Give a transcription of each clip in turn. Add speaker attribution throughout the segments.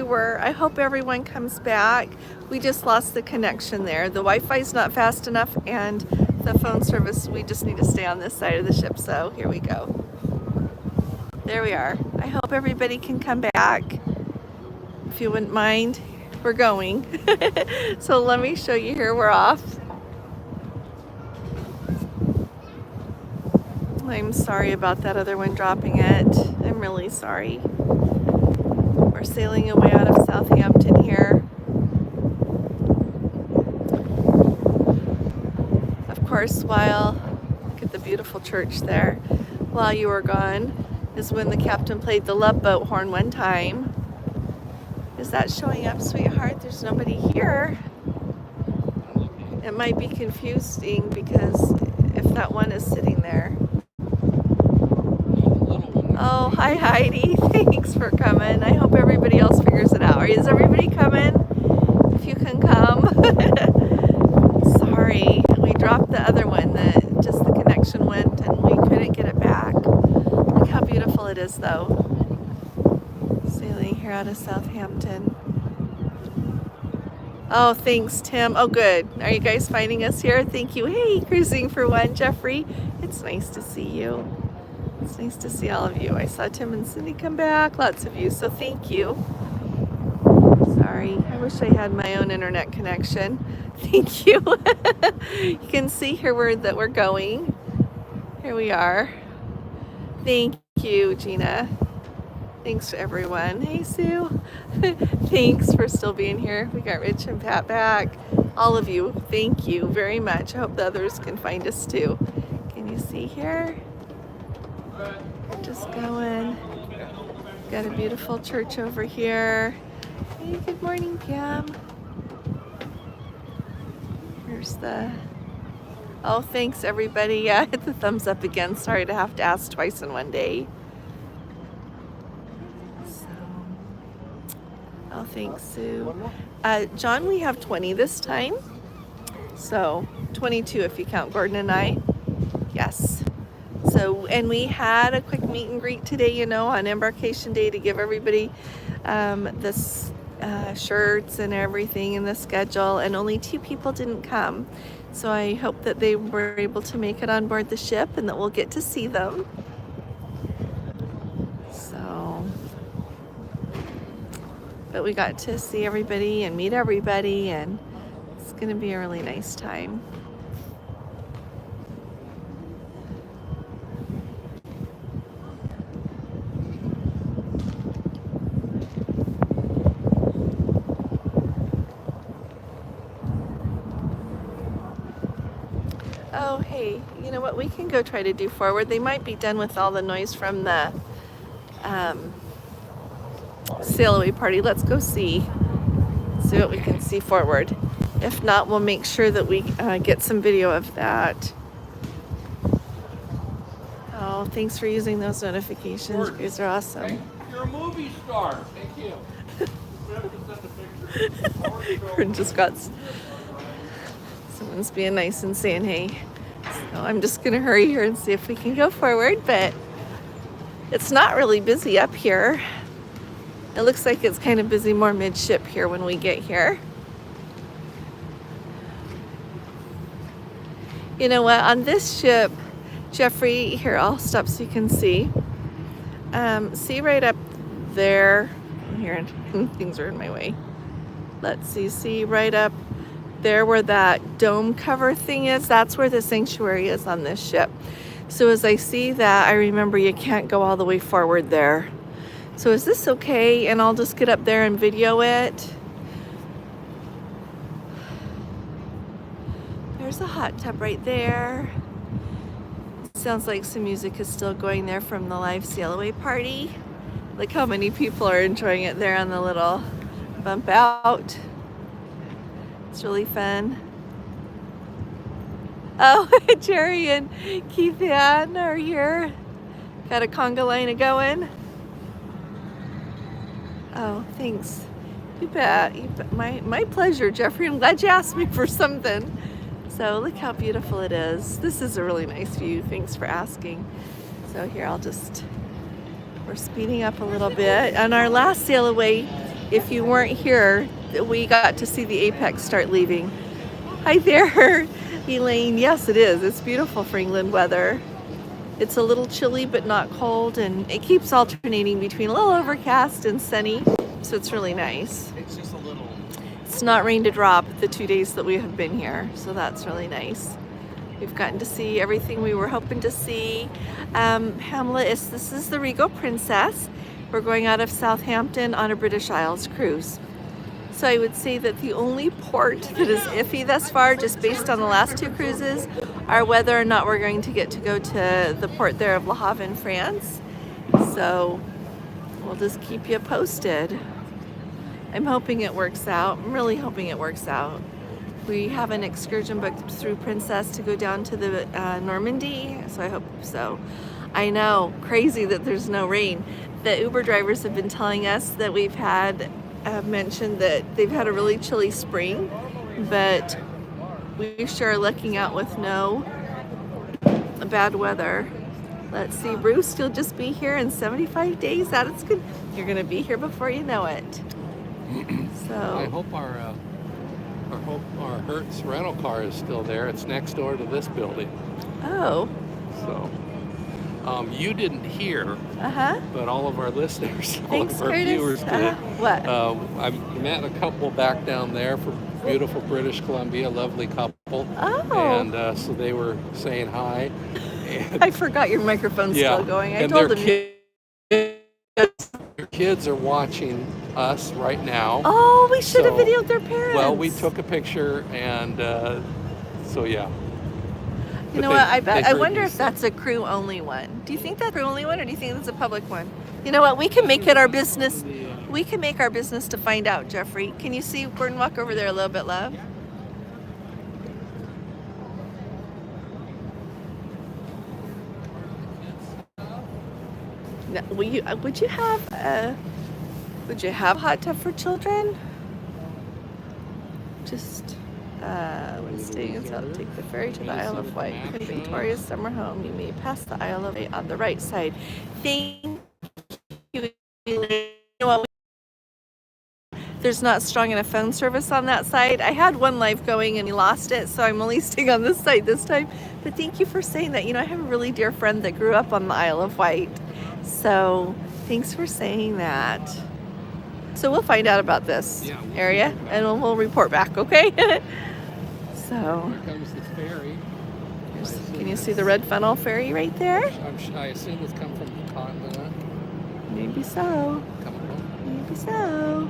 Speaker 1: were. I hope everyone comes back. We just lost the connection there. The Wi-Fi's not fast enough, and the phone service, we just need to stay on this side of the ship. So here we go. There we are. I hope everybody can come back. If you wouldn't mind, we're going. So let me show you here. We're off. I'm sorry about that other one dropping it. I'm really sorry. We're sailing away out of Southampton here. Of course, look at the beautiful church there. While you were gone is when the captain played the love boat horn one time. Is that showing up, sweetheart? There's nobody here. It might be confusing because if that one is sitting there. Oh, hi Heidi. Thanks for coming. I hope everybody else figures it out. Is everybody coming? If you can come. Sorry, we dropped the other one. Just the connection went and we couldn't get it back. Look how beautiful it is though. Sailing here out of Southampton. Oh, thanks, Tim. Oh, good. Are you guys finding us here? Thank you. Hey, cruising for one, Jeffrey. It's nice to see you. It's nice to see all of you. I saw Tim and Cindy come back. Lots of you, so thank you. Sorry, I wish I had my own internet connection. Thank you. You can see here that we're going. Here we are. Thank you, Gina. Thanks to everyone. Hey, Sue. Thanks for still being here. We got Rich and Pat back. All of you, thank you very much. I hope the others can find us too. Can you see here? Just going. Got a beautiful church over here. Hey, good morning, Pam. Here's the... Oh, thanks, everybody. Yeah, hit the thumbs up again. Sorry to have to ask twice in one day. Oh, thanks, Sue. John, we have 20 this time. So 22 if you count Gordon and I. Yes. So, and we had a quick meet and greet today, you know, on Embarkation Day to give everybody this shirts and everything in the schedule, and only 2 people didn't come. So I hope that they were able to make it on board the ship and that we'll get to see them. But we got to see everybody and meet everybody, and it's going to be a really nice time. Oh, hey, you know what? We can go try to do forward. They might be done with all the noise from the Sailaway party. Let's go see what we can see forward. If not, we'll make sure that we get some video of that. Oh, thanks for using those notifications. You guys are awesome.
Speaker 2: You're a movie star. Thank you.
Speaker 1: Just got someone's being nice and saying hey. So I'm just gonna hurry here and see if we can go forward, but it's not really busy up here. It looks like it's kind of busy more midship here when we get here. You know what, on this ship, Jeffrey, here, I'll stop so you can see. See right up there, here, things are in my way. Let's see right up there where that dome cover thing is, that's where the sanctuary is on this ship. So as I see that, I remember you can't go all the way forward there. So is this okay? And I'll just get up there and video it. There's a hot tub right there. Sounds like some music is still going there from the live Sailaway party. Look how many people are enjoying it there on the little bump out. It's really fun. Oh, Jerry and Keith Ann are here. Got a conga line going. Oh, thanks. You bet. My pleasure, Jeffrey. I'm glad you asked me for something. So look how beautiful it is. This is a really nice view. Thanks for asking. So here, we're speeding up a little bit. On our last Sailaway if you weren't here, we got to see the apex start leaving. Hi there, Elaine. Yes, it is. It's beautiful for England weather. It's a little chilly but not cold, and it keeps alternating between a little overcast and sunny, so it's really nice.
Speaker 2: It's just a little.
Speaker 1: It's not rained a drop the 2 days that we have been here, so that's really nice. We've gotten to see everything we were hoping to see. This is the Regal Princess. We're going out of Southampton on a British Isles cruise. So I would say that the only port that is iffy thus far, just based on the last 2 cruises, are whether or not we're going to get to go to the port there of Le Havre in France. So we'll just keep you posted. I'm hoping it works out. I'm really hoping it works out. We have an excursion booked through Princess to go down to the Normandy, so I hope so. I know, crazy that there's no rain. The Uber drivers have been telling us that we've had mentioned that they've had a really chilly spring, but we sure are looking out with no bad weather. Let's see, Bruce, you'll just be here in 75 days. That's good. You're gonna be here before you know it. So
Speaker 2: I hope our Hertz rental car is still there. It's next door to this building.
Speaker 1: Oh.
Speaker 2: So, you didn't hear,
Speaker 1: Uh-huh.
Speaker 2: but all of our listeners, all
Speaker 1: Thanks,
Speaker 2: of our
Speaker 1: Curtis.
Speaker 2: viewers did.
Speaker 1: What?
Speaker 2: I met a couple back down there from beautiful British Columbia, lovely couple.
Speaker 1: Oh.
Speaker 2: And so they were saying hi. And,
Speaker 1: I forgot your microphone's
Speaker 2: yeah,
Speaker 1: still going. I
Speaker 2: and
Speaker 1: told
Speaker 2: their
Speaker 1: them.
Speaker 2: kids are watching us right now.
Speaker 1: Oh, we should have
Speaker 2: So,
Speaker 1: videoed their parents.
Speaker 2: Well, we took a picture, and so yeah.
Speaker 1: You know what? I wonder if that's a crew only one. Do you think that's a crew only one, or do you think that's a public one? You know what? We can make it our business. We can make our business to find out, Jeffrey. Can you see Gordon walk over there a little bit, love? No, would you have a hot tub for children? Just staying in South, take the ferry to the Isle of Wight. For Victoria's summer home, you may pass the Isle of Wight on the right side. Thank you. You know what? There's not strong enough phone service on that side. I had one live going and we lost it, so I'm only staying on this side this time. But thank you for saying that. You know, I have a really dear friend that grew up on the Isle of Wight. So thanks for saying that. So we'll find out about this area and we'll report back, okay? So
Speaker 2: Here comes this ferry.
Speaker 1: can you see the red funnel ferry right there?
Speaker 2: I assume it's come from the continent.
Speaker 1: Maybe so.
Speaker 2: Coming home.
Speaker 1: Maybe so.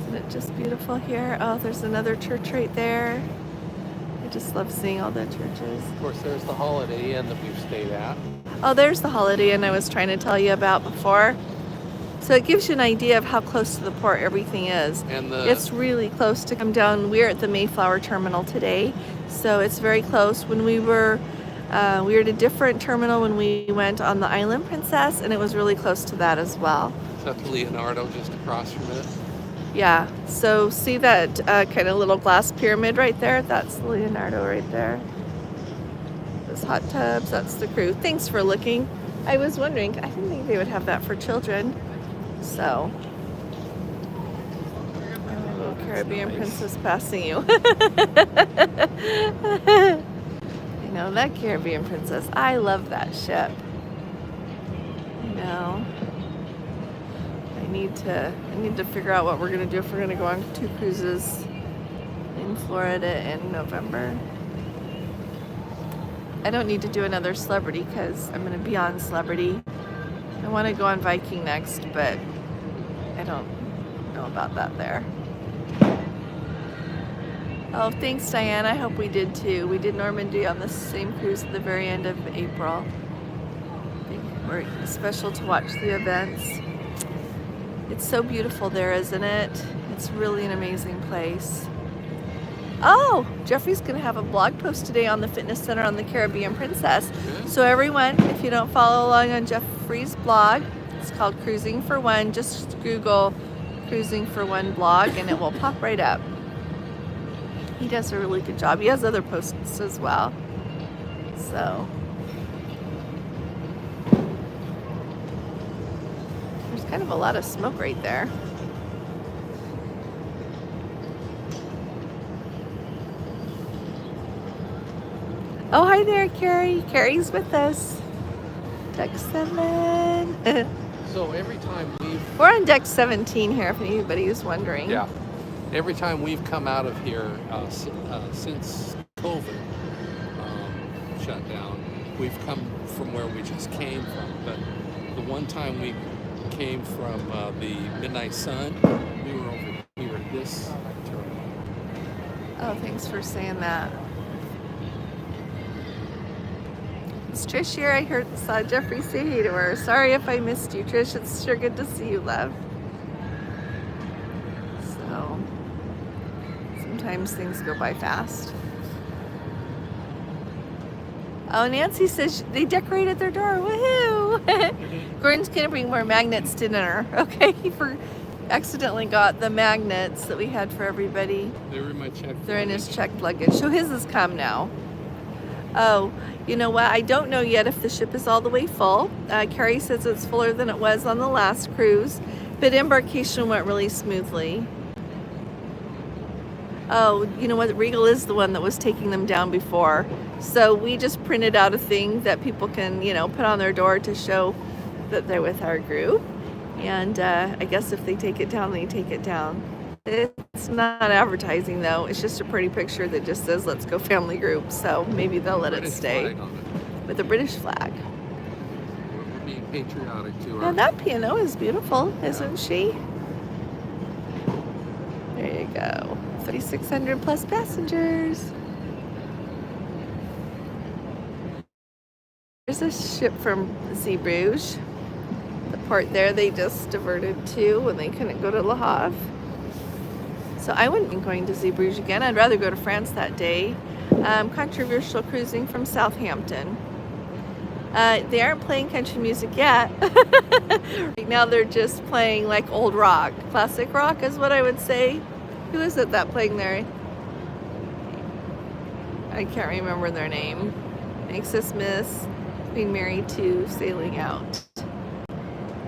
Speaker 1: Isn't it just beautiful here? Oh, there's another church right there. I just love seeing all the churches.
Speaker 2: Of course, there's the Holiday Inn that we've stayed at.
Speaker 1: Oh, there's the Holiday Inn I was trying to tell you about before. So it gives you an idea of how close to the port everything is.
Speaker 2: And
Speaker 1: It's really close to come down. We're at the Mayflower terminal today, so it's very close. When we were at a different terminal when we went on the Island Princess, and it was really close to that as well.
Speaker 2: is that the Leonardo just across from it?
Speaker 1: Yeah, so see that kind of little glass pyramid right there? That's the Leonardo right there. Those hot tubs, that's the crew. Thanks for looking. I was wondering, I didn't think they would have that for children. So, little Caribbean Princess passing you. You know, that Caribbean Princess, I love that ship. You know, I need to figure out what we're gonna do if we're gonna go on 2 cruises in Florida in November. I don't need to do another Celebrity because I'm gonna be on Celebrity. I want to go on Viking next, but I don't know about that there. Oh, thanks, Diane. I hope we did too. We did Normandy on the same cruise at the very end of April. We're special to watch the events. It's so beautiful there, isn't it? It's really an amazing place. Oh, Jeffrey's going to have a blog post today on the Fitness Center on the Caribbean Princess. So everyone, if you don't follow along on Jeffrey's blog, it's called Cruising for One. Just Google Cruising for One blog and it will pop right up. He does a really good job. He has other posts as well. So there's kind of a lot of smoke right there. Oh, hi there, Carrie. Carrie's with us. Deck 7.
Speaker 2: So every time we've
Speaker 1: We're on deck 17 here, if anybody is wondering.
Speaker 2: yeah, every time we've come out of here since COVID shut down, we've come from where we just came from. But the one time we came from the Midnight Sun, we were over here at this terminal.
Speaker 1: Oh, thanks for saying that. It's Trish here. I saw Jeffrey say hey to her. Sorry if I missed you, Trish. It's sure good to see you, love. So, sometimes things go by fast. Oh, Nancy says they decorated their door. Woohoo! Gordon's gonna bring more magnets to dinner. Okay, accidentally got the magnets that we had for everybody.
Speaker 2: They were in my check.
Speaker 1: They're in his checked luggage. So his has come now. Oh, you know what? I don't know yet if the ship is all the way full. Carrie says it's fuller than it was on the last cruise, but embarkation went really smoothly. Oh, you know what? Regal is the one that was taking them down before. So we just printed out a thing that people can, put on their door to show that they're with our group. And I guess if they take it down, they take it down. It's not advertising though. It's just a pretty picture that just says, let's go family group. So maybe they'll let it stay. With a British flag.
Speaker 2: We're being patriotic to her.
Speaker 1: Now that piano is beautiful, isn't she? There you go. 3,600 plus passengers. There's a ship from Zeebrugge. The port there they just diverted to when they couldn't go to Le Havre. So I wouldn't be going to Zeebrugge again. I'd rather go to France that day. Controversial cruising from Southampton. They aren't playing country music yet. Right now they're just playing like old rock. Classic rock is what I would say. Who is it that playing there? I can't remember their name. Makes us miss Queen Mary 2 sailing out.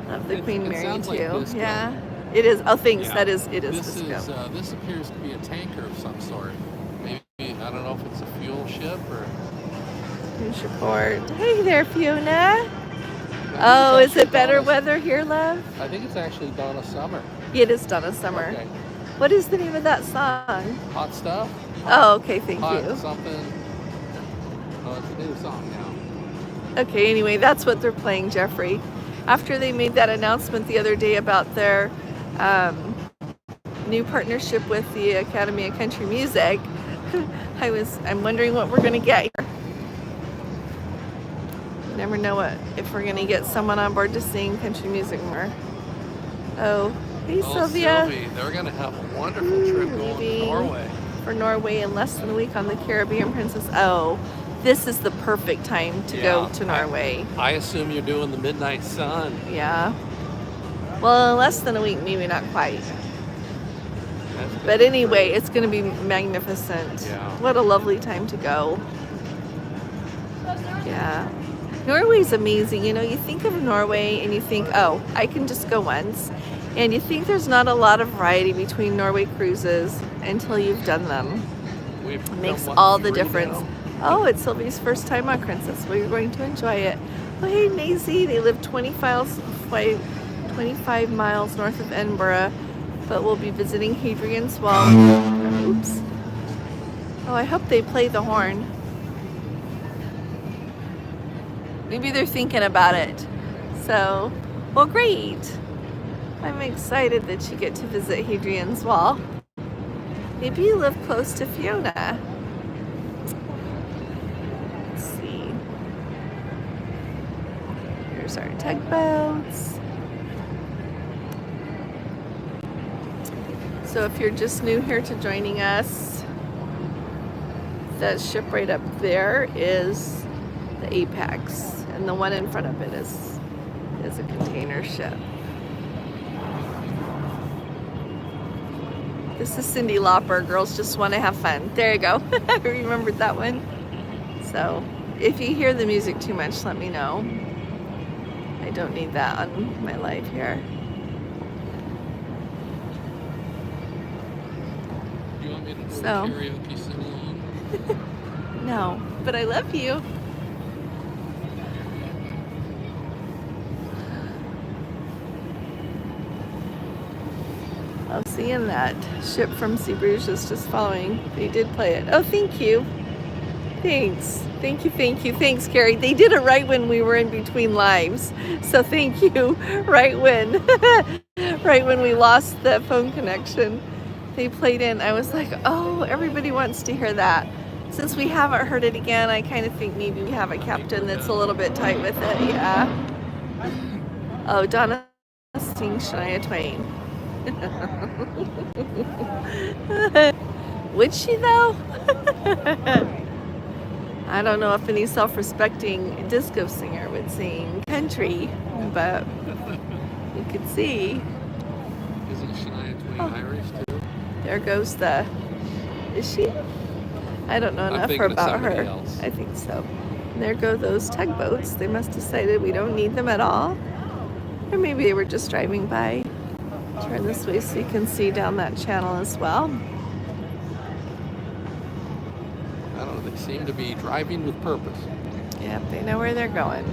Speaker 1: Love the Queen Mary 2.
Speaker 2: Like
Speaker 1: yeah. It is. Oh, thanks.
Speaker 2: Yeah.
Speaker 1: It is
Speaker 2: This
Speaker 1: Visco.
Speaker 2: this appears to be a tanker of some sort. Maybe, I don't know if it's a fuel ship or.
Speaker 1: Here's your port. Hey there, Fiona. Oh, is it better weather here, love?
Speaker 2: I think it's actually Donna Summer.
Speaker 1: It is Donna Summer.
Speaker 2: Okay.
Speaker 1: What is the name of that song?
Speaker 2: Hot Stuff?
Speaker 1: Oh, okay, thank
Speaker 2: Hot
Speaker 1: you.
Speaker 2: something. Oh, it's a new song now.
Speaker 1: Okay, anyway, that's what they're playing, Jeffrey. After they made that announcement the other day about their new partnership with the Academy of Country Music, I'm wondering what we're gonna get here. You never know if we're gonna get someone on board to sing country music more. Oh, hey Sylvia.
Speaker 2: Sylvie, they're gonna have a wonderful trip going to Norway.
Speaker 1: For Norway in less than a week on the Caribbean Princess. Oh, this is the perfect time to go to Norway.
Speaker 2: I assume you're doing the Midnight Sun.
Speaker 1: Yeah. Well, in less than a week, maybe not quite. But anyway, it's going to be magnificent.
Speaker 2: Yeah.
Speaker 1: What a lovely time to go. Yeah. Norway's amazing. You think of Norway and you think, oh, I can just go once. And you think there's not a lot of variety between Norway cruises until you've done them. It makes all the difference. Oh, it's Sylvie's first time on Princess. Well, you're going to enjoy it. Oh, hey, Maisie. They live 25 miles north of Edinburgh, but we'll be visiting Hadrian's Wall. Oops. Oh, I hope they play the horn. Maybe they're thinking about it. So, well, great. I'm excited that you get to visit Hadrian's Wall. Maybe you live close to Fiona. Let's see. Here's our tugboats. So if you're just new here to joining us, that ship right up there is the Apex, and the one in front of it is a container ship. This is Cyndi Lauper, Girls Just Want to Have Fun. There you go. I remembered that one. So if you hear the music too much, let me know. I don't need that on my live here.
Speaker 2: You want me to do
Speaker 1: So.
Speaker 2: a karaoke sing along?
Speaker 1: No, but I love you. Oh, seeing that ship from Sea Bruges is just following. They did play it. Oh, thank you. Thanks. Thank you, thank you. Thanks, Carrie. They did it right when we were in between lives. So thank you. Right when right when we lost the phone connection, they played in. I was like, oh, everybody wants to hear that. Since we haven't heard it again, I kind of think maybe we have a captain that's a little bit tight with it. Yeah. Oh, Donna sings Shania Twain. Would she though? I don't know if any self-respecting disco singer would sing country, but you could see.
Speaker 2: Isn't Shania Twain Irish too?
Speaker 1: There goes the. Is she? I don't know enough about her.
Speaker 2: Else.
Speaker 1: I think so. And there go those tugboats. They must have decided we don't need them at all, or maybe they were just driving by. Turn this way so you can see down that channel as well.
Speaker 2: I don't know, they seem to be driving with purpose.
Speaker 1: Yep, they know where they're going.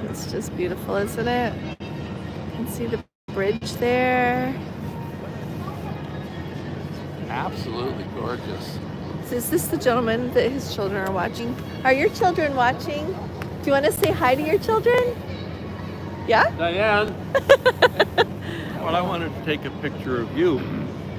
Speaker 1: It's just beautiful, isn't it? You can see the bridge there.
Speaker 2: Absolutely gorgeous.
Speaker 1: So is this the gentleman that his children are watching? Are your children watching? Do you want to say hi to your children? Yeah?
Speaker 3: Diane. Well, I wanted to take a picture of you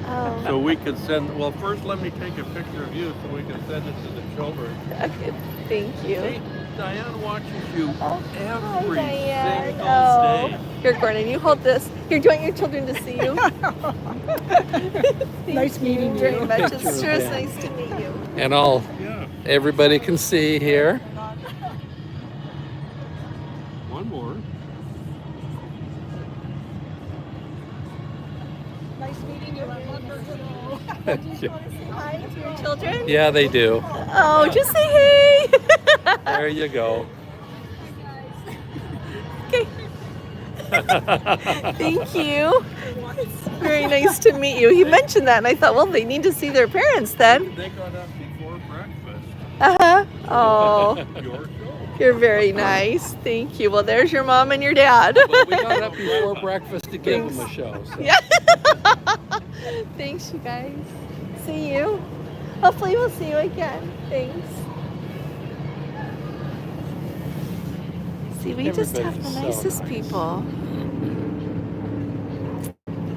Speaker 1: Oh.
Speaker 3: so we could send, well, first let me take a picture of you so we can send it to the children.
Speaker 1: Okay, thank you.
Speaker 3: See, Diane watches you
Speaker 1: Oh,
Speaker 3: every
Speaker 1: hi, Diane.
Speaker 3: single
Speaker 1: Oh.
Speaker 3: day.
Speaker 1: Here, Gordon, you hold this. Here, do you want your children to see you?
Speaker 4: Nice meeting
Speaker 1: very
Speaker 4: you.
Speaker 1: much. It's
Speaker 2: Picture of
Speaker 1: sure is
Speaker 2: Dan.
Speaker 1: nice to meet you.
Speaker 2: And all
Speaker 3: Yeah.
Speaker 2: everybody can see here.
Speaker 3: One more.
Speaker 4: Nice meeting you. I'm wonderful.
Speaker 1: Do you want to say hi to your children?
Speaker 2: Yeah, they do.
Speaker 1: Oh, just say hey.
Speaker 2: There you go.
Speaker 1: Okay. Thank you. It's very nice to meet you. He mentioned that, and I thought, well, they need to see their parents then.
Speaker 3: They got up before breakfast.
Speaker 1: Uh-huh. Oh,
Speaker 3: Your show.
Speaker 1: you're very nice. Thank you. Well, there's your mom and your dad.
Speaker 2: Well, we got up before breakfast to give them a show. So.
Speaker 1: Yeah. Thanks, you guys. See you. Hopefully we'll see you again. Thanks. See, we just have the
Speaker 2: Everybody's so
Speaker 1: nicest
Speaker 2: nice.
Speaker 1: people.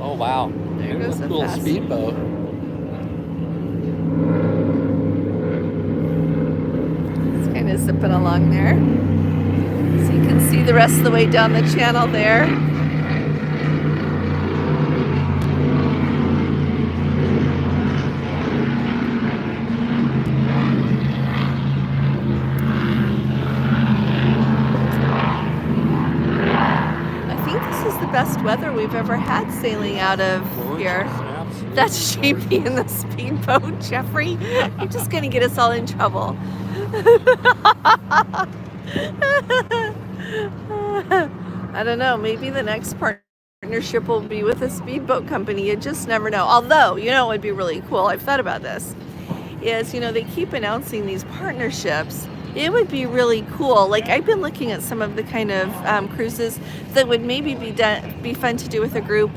Speaker 2: Oh wow!
Speaker 1: There
Speaker 2: There's
Speaker 1: goes
Speaker 2: a
Speaker 1: the
Speaker 2: cool
Speaker 1: fast-
Speaker 2: speedboat.
Speaker 1: It's kind of zipping along there. So you can see the rest of the way down the channel there. I think this is the best weather we've ever had sailing out of here.
Speaker 2: Absolutely
Speaker 1: That's
Speaker 2: gorgeous.
Speaker 1: Sheepy in the speedboat, Jeffrey. You're just gonna get us all in trouble. I don't know, maybe the next partnership will be with a speedboat company. You just never know. Although, you know, it would be really cool. I've thought about this. Is, you know, they keep announcing these partnerships. It would be really cool. Like, I've been looking at some of the kind of cruises that would maybe be fun to do with a group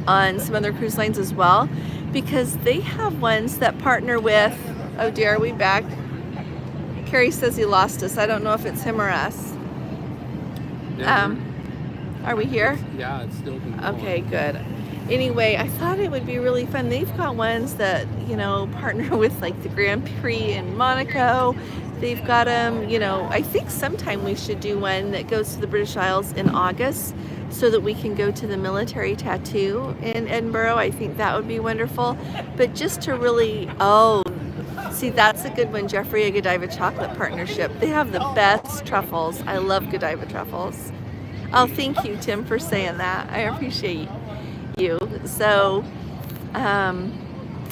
Speaker 1: on some other cruise lines as well, because they have ones that partner with, oh dear, are we back? Carrie says he lost us. I don't know if it's him or us.
Speaker 2: Denver?
Speaker 1: Are we here?
Speaker 2: Yeah, it's still been going.
Speaker 1: Okay, good. Anyway, I thought it would be really fun. They've got ones that, you know, partner with like the Grand Prix in Monaco. They've got them, you know, I think sometime we should do one that goes to the British Isles in August so that we can go to the military tattoo in Edinburgh. I think that would be wonderful. But just to really, oh, see, that's a good one, Jeffrey, a Godiva chocolate partnership. They have the best truffles. I love Godiva truffles. Oh, thank you, Tim, for saying that. I appreciate you. So,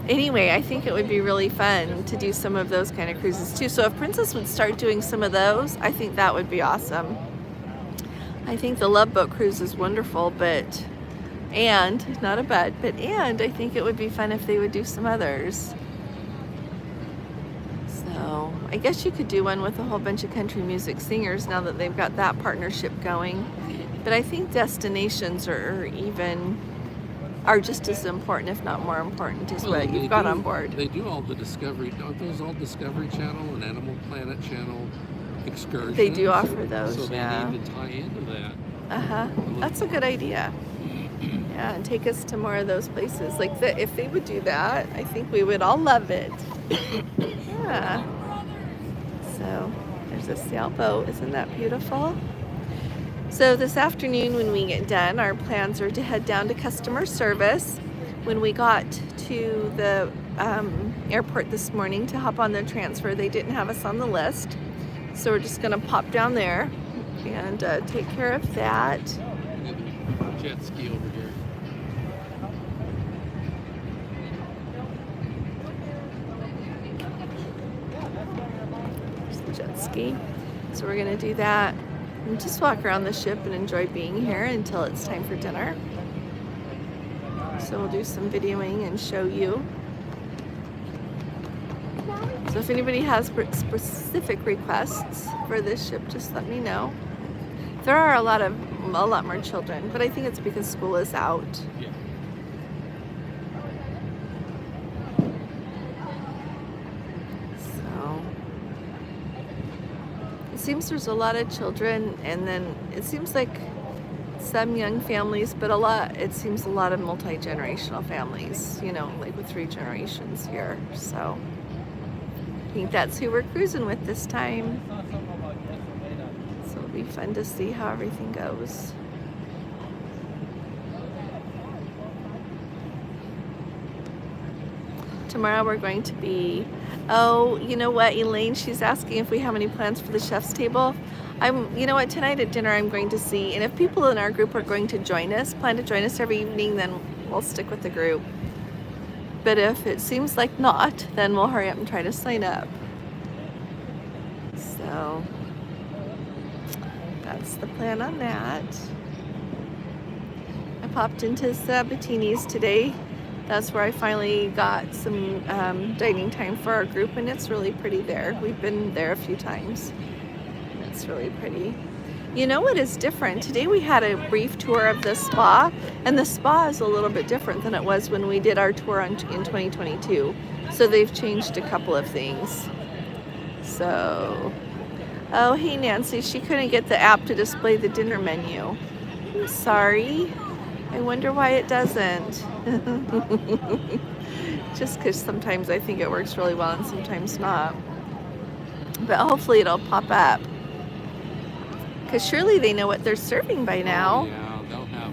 Speaker 1: anyway, I think it would be really fun to do some of those kind of cruises too. So if Princess would start doing some of those, I think that would be awesome. I think the Love Boat cruise is wonderful, but And, not a but I think it would be fun if they would do some others. So, I guess you could do one with a whole bunch of country music singers now that they've got that partnership going. But I think destinations are just as important, if not more important, as what you've got on board.
Speaker 2: They do all the Discovery, aren't those all Discovery Channel and Animal Planet Channel excursions?
Speaker 1: They do offer those,
Speaker 2: so
Speaker 1: yeah.
Speaker 2: they need to tie into that.
Speaker 1: That's a good idea. Yeah, and take us to more of those places. Like, if they would do that, I think we would all love it. Yeah. So, there's a sailboat. Isn't that beautiful? So this afternoon when we get done, our plans are to head down to customer service. When we got to the airport this morning to hop on the transfer, they didn't have us on the list. So we're just gonna pop down there and take care of that.
Speaker 2: Jet ski over here.
Speaker 1: There's the jet ski. So we're gonna do that and just walk around the ship and enjoy being here until it's time for dinner. So we'll do some videoing and show you. So if anybody has specific requests for this ship, just let me know. There are a lot more children, but I think it's because school is out.
Speaker 2: Yeah.
Speaker 1: So it seems there's a lot of children, and then it seems like some young families, but it seems a lot of multi-generational families, you know, like with 3 generations here. So I think that's who we're cruising with this time. So it'll be fun to see how everything goes. Tomorrow we're going to be, oh, you know what, Elaine, she's asking if we have any plans for the chef's table. You know what, tonight at dinner I'm going to see, and if people in our group are going to plan to join us every evening, then we'll stick with the group. But if it seems like not, then we'll hurry up and try to sign up. So that's the plan on that. I popped into Sabatini's today. That's where I finally got some dining time for our group, and it's really pretty there. We've been there a few times. It's really pretty. You know what is different? Today we had a brief tour of the spa, and the spa is a little bit different than it was when we did our tour in 2022. So they've changed a couple of things. So, oh hey Nancy, she couldn't get the app to display the dinner menu. I'm sorry. I wonder why it doesn't. Just because sometimes I think it works really well and sometimes not. But hopefully it'll pop up. Because surely they know what they're serving by now.
Speaker 2: Oh, yeah,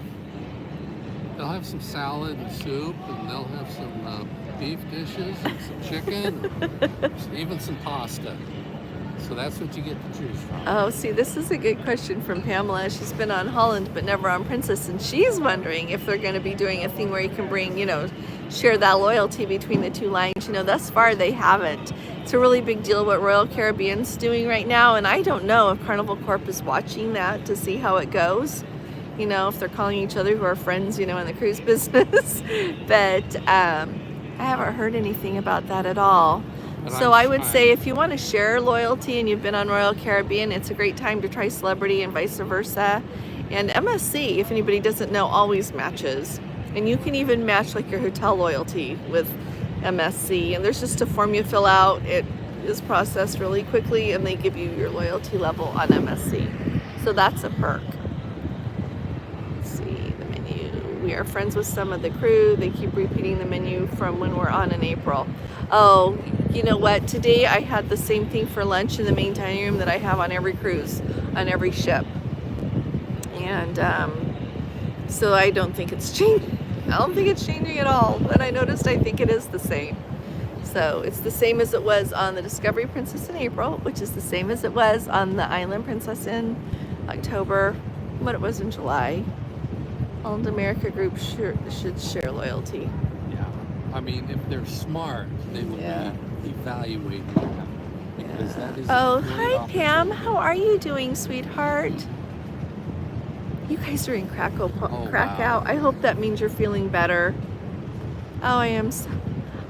Speaker 2: they'll have some salad and soup, and they'll have some beef dishes and some chicken, and even some pasta. So that's what you get to choose from.
Speaker 1: Oh, see, this is a good question from Pamela. She's been on Holland, but never on Princess, and she's wondering if they're going to be doing a thing where you can bring, share that loyalty between the 2 lines. Thus far they haven't. It's a really big deal what Royal Caribbean's doing right now, and I don't know if Carnival Corp is watching that to see how it goes. If they're calling each other who are friends, in the cruise business. But I haven't heard anything about that at all. So I would say if you want to share loyalty and you've been on Royal Caribbean, it's a great time to try Celebrity and vice versa. And MSC, if anybody doesn't know, always matches. And you can even match like your hotel loyalty with MSC. And there's just a form you fill out. It is processed really quickly and they give you your loyalty level on MSC. So that's a perk. Let's see the menu. We are friends with some of the crew. They keep repeating the menu from when we're on in April. Oh, you know what? Today I had the same thing for lunch in the main dining room that I have on every cruise, on every ship. And so I don't think it's changing. I don't think it's changing at all. But I noticed I think it is the same. So it's the same as it was on the Discovery Princess in April, which is the same as it was on the Island Princess in October, what it was in July. Holland America Group should share loyalty.
Speaker 2: Yeah. I mean, if they're smart, they will be evaluating that. Because that is
Speaker 1: Oh,
Speaker 2: a great
Speaker 1: hi Pam. How are you doing, sweetheart? You guys are in
Speaker 2: Oh,
Speaker 1: Krakow.
Speaker 2: wow.
Speaker 1: I hope that means you're feeling better. Oh, I am so,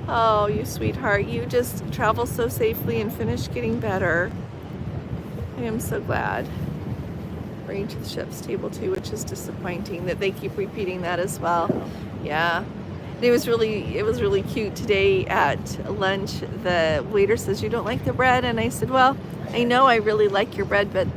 Speaker 1: oh, you sweetheart. You just travel so safely and finish getting better. I am so glad. Bring to the ship's table too, which is disappointing that they keep repeating that as well. Yeah. It was really cute today at lunch. The waiter says, "You don't like the bread?" And I said, "Well, I know I really like your bread, but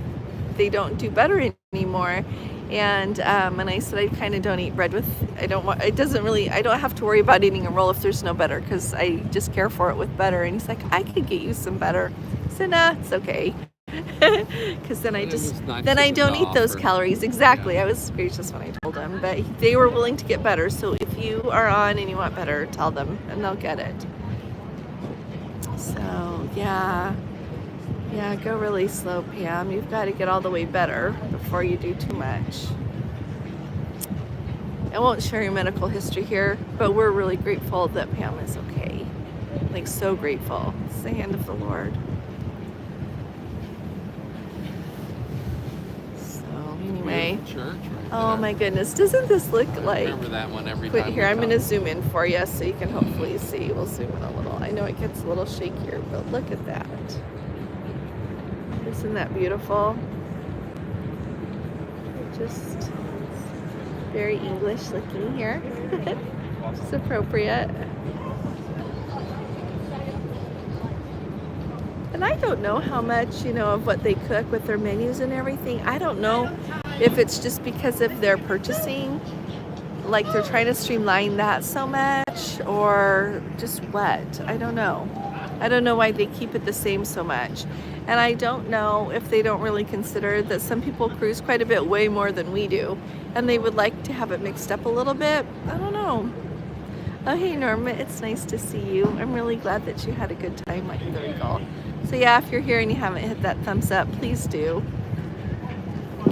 Speaker 1: they don't do butter anymore." And I said, "I kind of don't eat bread with, I don't want, it doesn't really, I don't have to worry about eating a roll if there's no butter, because I just care for it with butter." And he's like, "I could get you some butter." I said, "Nah, it's okay." Because then I
Speaker 2: But it
Speaker 1: just,
Speaker 2: was nice
Speaker 1: then
Speaker 2: of
Speaker 1: I
Speaker 2: them
Speaker 1: don't
Speaker 2: to
Speaker 1: eat those
Speaker 2: offer.
Speaker 1: calories. Exactly.
Speaker 2: Yeah.
Speaker 1: I was gracious when I told them, but they were willing to get better. So if you are on and you want better, tell them and they'll get it. So yeah. Yeah, go really slow, Pam. You've got to get all the way better before you do too much. I won't share your medical history here, but we're really grateful that Pam is okay. Like, so grateful. It's the hand of the Lord. So anyway,
Speaker 2: Beautiful church right
Speaker 1: oh
Speaker 2: there.
Speaker 1: my goodness, doesn't this look
Speaker 2: I
Speaker 1: like?
Speaker 2: remember that one every
Speaker 1: Quit
Speaker 2: time
Speaker 1: here.
Speaker 2: we
Speaker 1: I'm going to
Speaker 2: come.
Speaker 1: zoom in for you so you can hopefully see. We'll zoom in a little. I know it gets a little shakier, but look at that. Isn't that beautiful? Just very English looking here. It's appropriate. And I don't know how much, of what they cook with their menus and everything. I don't know if it's just because of their purchasing, like they're trying to streamline that so much, or just what. I don't know. I don't know why they keep it the same so much. And I don't know if they don't really consider that some people cruise quite a bit way more than we do, and they would like to have it mixed up a little bit. I don't know. Oh, hey Norma, it's nice to see you. I'm really glad that you had a good time at the Regal. So yeah, if you're here and you haven't hit that thumbs up, please do.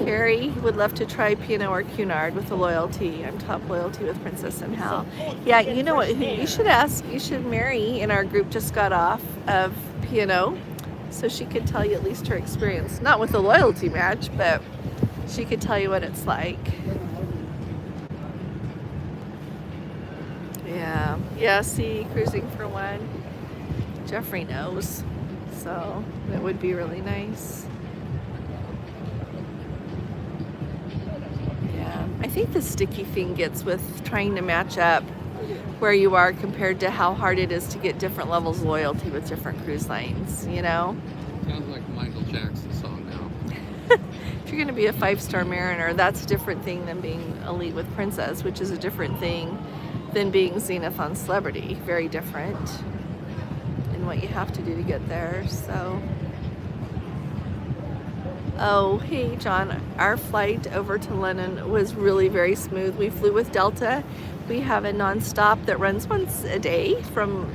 Speaker 1: Carrie would love to try P&O or Cunard with the loyalty. I'm top loyalty with Princess and Hal. Yeah, you know what? Who you should ask? You should. Mary in our group just got off of P&O, so she could tell you at least her experience. Not with the loyalty match, but she could tell you what it's like. Yeah. See, cruising for one. Jeffrey knows, so it would be really nice. I think the sticky thing gets with trying to match up where you are compared to how hard it is to get different levels of loyalty with different cruise lines,
Speaker 2: Sounds like a Michael Jackson song now.
Speaker 1: If you're going to be a 5-star Mariner, that's a different thing than being elite with Princess, which is a different thing than being Zenith on Celebrity. Very different in what you have to do to get there, so... Oh, hey John, our flight over to London was really very smooth. We flew with Delta. We have a nonstop that runs once a day from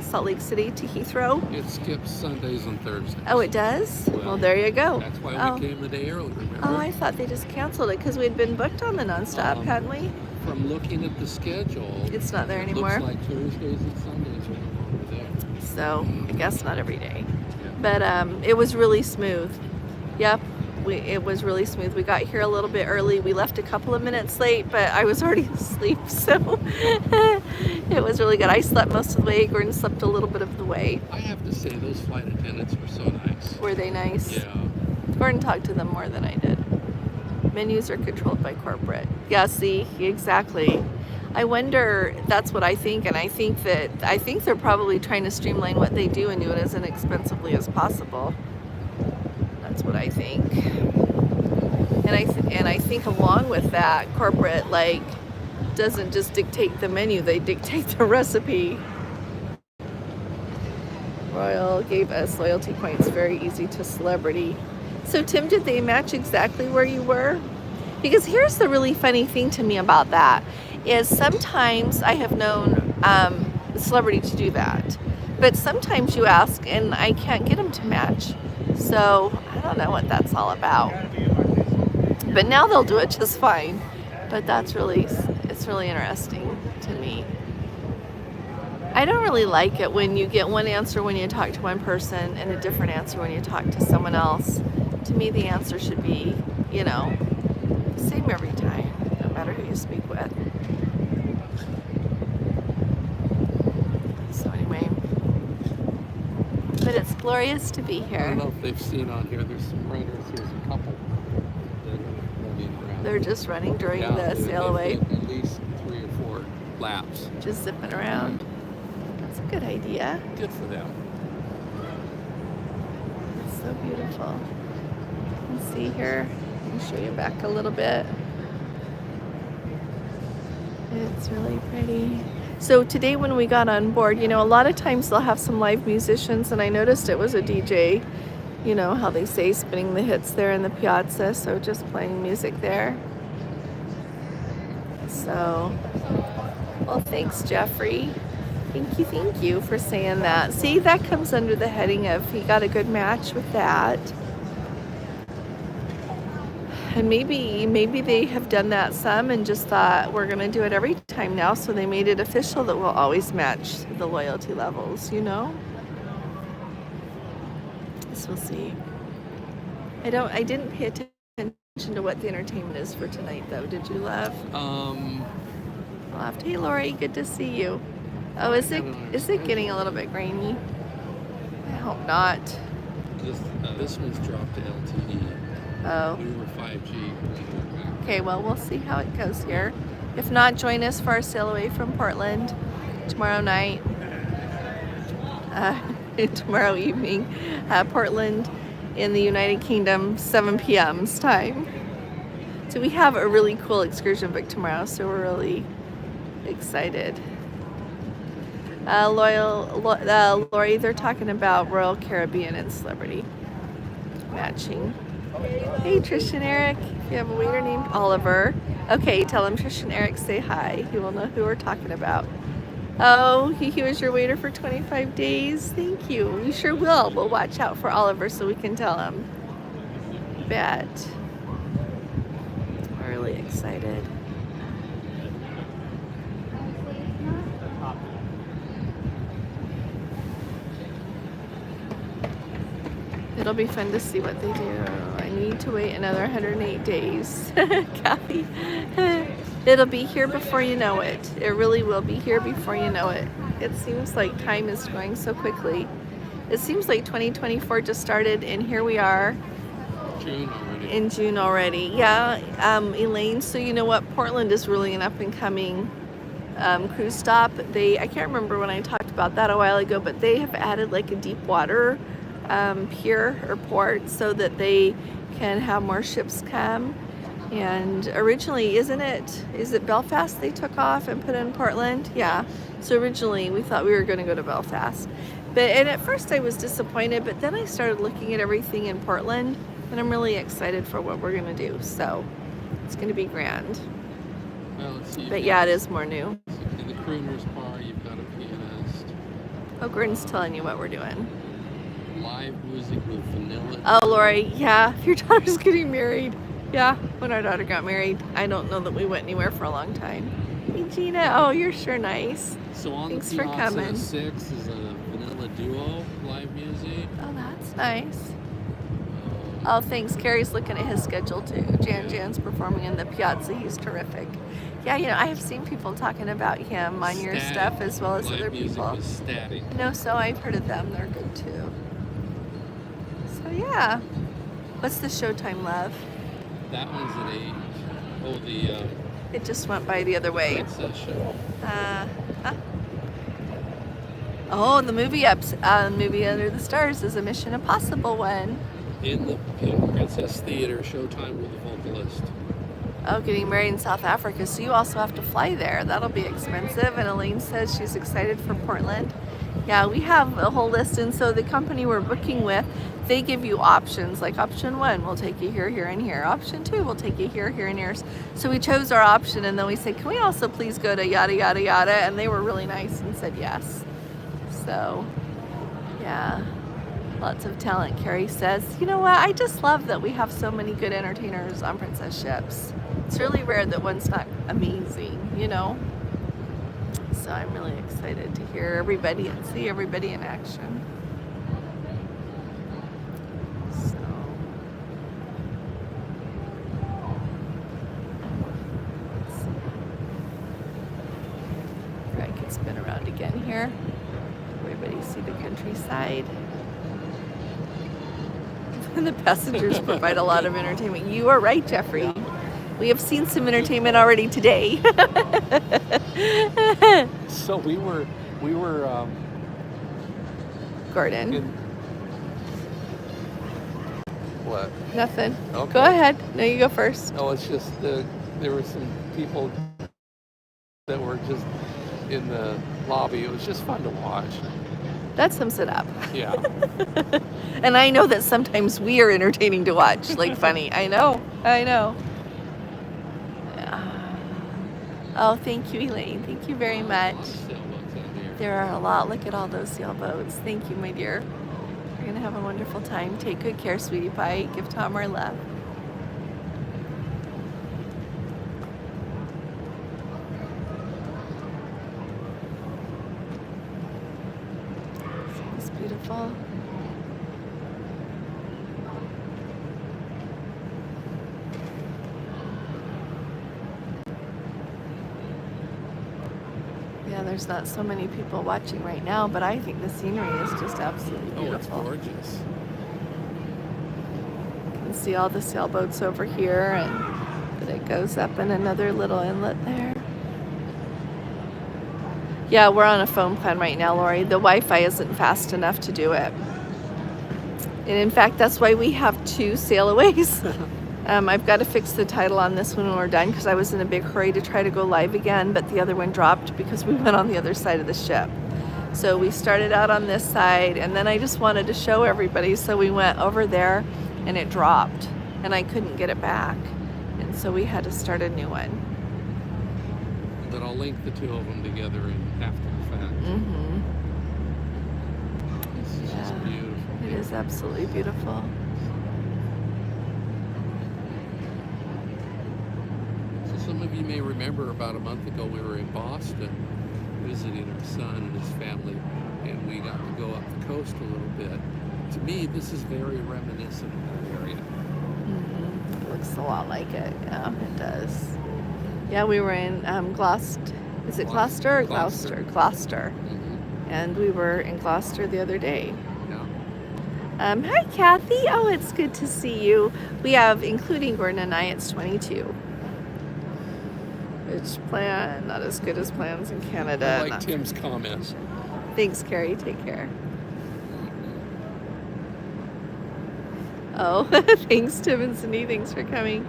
Speaker 1: Salt Lake City to Heathrow.
Speaker 2: It skips Sundays and Thursdays.
Speaker 1: Oh, it does? Well, there you go.
Speaker 2: That's why we came a day early, remember?
Speaker 1: Oh, I thought they just canceled it because we'd been booked on the nonstop, hadn't we?
Speaker 2: From looking at the schedule,
Speaker 1: It's not there
Speaker 2: it
Speaker 1: anymore.
Speaker 2: looks like Thursdays and Sundays are no longer there.
Speaker 1: So I guess not every day.
Speaker 2: Yeah.
Speaker 1: But it was really smooth. Yep, it was really smooth. We got here a little bit early. We left a couple of minutes late, but I was already asleep, so it was really good. I slept most of the way. Gordon slept a little bit of the way.
Speaker 2: I have to say, those flight attendants were so nice.
Speaker 1: Were they nice?
Speaker 2: Yeah.
Speaker 1: Gordon talked to them more than I did. Menus are controlled by corporate. Yeah, see, exactly. I wonder, that's what I think, and I think they're probably trying to streamline what they do and do it as inexpensively as possible. That's what I think. And I think along with that, corporate doesn't just dictate the menu, they dictate the recipe. Royal gave us loyalty points, very easy to Celebrity. So Tim, did they match exactly where you were? Because here's the really funny thing to me about that, is sometimes I have known Celebrity to do that. But sometimes you ask and I can't get them to match. So I don't know what that's all about. But now they'll do it just fine. But it's really interesting to me. I don't really like it when you get one answer when you talk to one person and a different answer when you talk to someone else. To me, the answer should be, same glorious to be
Speaker 2: I don't
Speaker 1: here.
Speaker 2: know if they've seen on here. There's some runners. There's a couple that are running around.
Speaker 1: They're just running during
Speaker 2: Yeah,
Speaker 1: the Sailaway,
Speaker 2: they've hit at least 3 or 4 laps.
Speaker 1: just zipping around. That's a good idea.
Speaker 2: Good for them.
Speaker 1: It's so beautiful. You can see here. I can show you back a little bit. It's really pretty. So today when we got on board, you know, a lot of times they'll have some live musicians, and I noticed it was a DJ, you know, how they say, spinning the hits there in the piazza, so just playing music there. So, well, thanks, Jeffrey. Thank you for saying that. See, that comes under the heading of he got a good match with that. And maybe they have done that some and just thought we're gonna do it every time now, so they made it official that we'll always match the loyalty levels, you know? So we'll see. I didn't pay attention to what the entertainment is for tonight though. Did you, Love? Left. Hey Lori, good to see you. Oh, is it getting a little bit grainy? I hope not.
Speaker 2: This one's dropped to LTE.
Speaker 1: Oh.
Speaker 2: We were 5G. when we went back.
Speaker 1: Okay, well, we'll see how it goes here. If not, join us for our sail away from Portland tomorrow night. Tomorrow evening. Portland in the United Kingdom, 7 p.m.'s time. So we have a really cool excursion book tomorrow, so we're really excited. Lori, they're talking about Royal Caribbean and Celebrity matching. Hey Trish and Eric, if you have a waiter named Oliver, okay, tell him Trish and Eric say hi. He will know who we're talking about. Oh, he was your waiter for 25 days. Thank you. We sure will. We'll watch out for Oliver so we can tell him. Bet. We're really excited. It'll be fun to see what they do. I need to wait another 108 days. Kathy. It'll be here before you know it. It really will be here before you know it. It seems like time is going so quickly. It seems like 2024 just started and here we are.
Speaker 2: June already.
Speaker 1: In June already. Yeah, Elaine, so you know what? Portland is really an up and coming cruise stop. I can't remember when I talked about that a while ago, but they have added like a deep water pier or port so that they can have more ships come. And originally, is it Belfast they took off and put in Portland? Yeah. So originally we thought we were going to go to Belfast. And at first I was disappointed, but then I started looking at everything in Portland and I'm really excited for what we're going to do. So it's going to be grand.
Speaker 2: Well, let's see.
Speaker 1: But yeah, it is more new.
Speaker 2: In the crooner's bar, you've got a pianist.
Speaker 1: Oh, Gordon's telling you what we're doing.
Speaker 2: Live music with vanilla.
Speaker 1: Oh, Lori, yeah, your daughter's getting married. Yeah, when our daughter got married, I don't know that we went anywhere for a long time. Hey, Gina, oh, you're sure nice.
Speaker 2: So on
Speaker 1: Thanks
Speaker 2: the
Speaker 1: for
Speaker 2: piazza
Speaker 1: coming.
Speaker 2: at 6 is a vanilla duo live music.
Speaker 1: Oh, that's nice. Oh, thanks. Carrie's looking at his schedule too. Jan's performing in the piazza. He's terrific. Yeah, you know, I have seen people talking about him on your
Speaker 2: Static.
Speaker 1: stuff as well as
Speaker 2: Live
Speaker 1: other
Speaker 2: music
Speaker 1: people.
Speaker 2: with Static.
Speaker 1: No, so I've heard of them. They're good too. So yeah. What's the showtime, Love?
Speaker 2: That one's at 8. Oh, the
Speaker 1: It just went by the other way.
Speaker 2: Princess show.
Speaker 1: Huh? Oh, the movie movie Under the Stars is a Mission Impossible one.
Speaker 2: In Princess Theater, showtime with the vocalist.
Speaker 1: Oh, getting married in South Africa, so you also have to fly there. That'll be expensive. And Elaine says she's excited for Portland. Yeah, we have a whole list, and so the company we're booking with, they give you options. Like option 1 will take you here, here, and here. Option 2 will take you here, here, and here. So we chose our option, and then we said, can we also please go to yada, yada, yada? And they were really nice and said yes. So, yeah. Lots of talent, Carrie says. You know what? I just love that we have so many good entertainers on Princess ships. It's really rare that one's not amazing, you know? So I'm really excited to hear everybody and see everybody in action. So, let's see. I could spin around again here. Everybody see the countryside. And the passengers provide a lot of entertainment. You are right, Jeffrey. We have seen some entertainment already today.
Speaker 2: So we were
Speaker 1: Gordon,
Speaker 2: in what?
Speaker 1: nothing.
Speaker 2: Okay.
Speaker 1: Go ahead. No, you go first.
Speaker 2: Oh, it's just there were some people that were just in the lobby. It was just fun to watch.
Speaker 1: That sums it up.
Speaker 2: Yeah.
Speaker 1: And I know that sometimes we are entertaining to watch, like funny. I know. Oh, thank you, Elaine. Thank you very much. There are a lot. Look at all those sailboats. Thank you, my dear. You're going to have a wonderful time. Take good care, sweetie pie. Give Tom our love. It's beautiful. Yeah, there's not so many people watching right now, but I think the scenery is just absolutely beautiful.
Speaker 2: Oh, it's gorgeous.
Speaker 1: You can see all the sailboats over here, and that it goes up in another little inlet there. Yeah, we're on a phone plan right now, Lori. The Wi-Fi isn't fast enough to do it. And in fact, that's why we have 2 Sailaways. I've got to fix the title on this one when we're done because I was in a big hurry to try to go live again, but the other one dropped because we went on the other side of the ship. So we started out on this side, and then I just wanted to show everybody, so we went over there and it dropped and I couldn't get it back. And so we had to start a new one.
Speaker 2: Then I'll link the 2 of them together in after the fact.
Speaker 1: Mm-hmm.
Speaker 2: This is just beautiful.
Speaker 1: It is absolutely beautiful.
Speaker 2: Some of you may remember about a month ago we were in Boston visiting our son and his family, and we got to go up the coast a little bit. To me, this is very reminiscent of that area.
Speaker 1: Mm-hmm. It looks a lot like it. Yeah, it does. Yeah, we were in Gloucester. Is it Gloucester or Gloucester? Gloucester.
Speaker 2: Mm-hmm.
Speaker 1: And we were in Gloucester the other day.
Speaker 2: Yeah.
Speaker 1: Hi, Kathy. Oh, it's good to see you. We have, including Gordon and I, it's 22. Which plan, not as good as plans in Canada.
Speaker 2: I like Tim's comments.
Speaker 1: Thanks, Carrie. Take care. Oh, thanks, Tim and Cindy. Thanks for coming.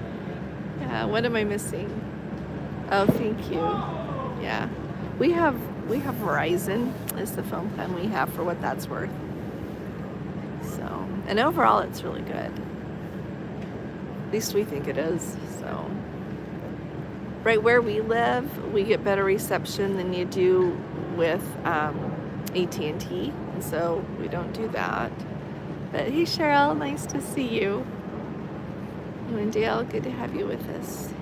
Speaker 1: Yeah, what am I missing? Oh, thank you. Yeah, we have Verizon is the phone plan we have for what that's worth. So, and overall, it's really good. At least we think it is. So. Right where we live, we get better reception than you do with AT&T, and so we don't do that. But hey, Cheryl, nice to see you. And Dale, good to have you with us.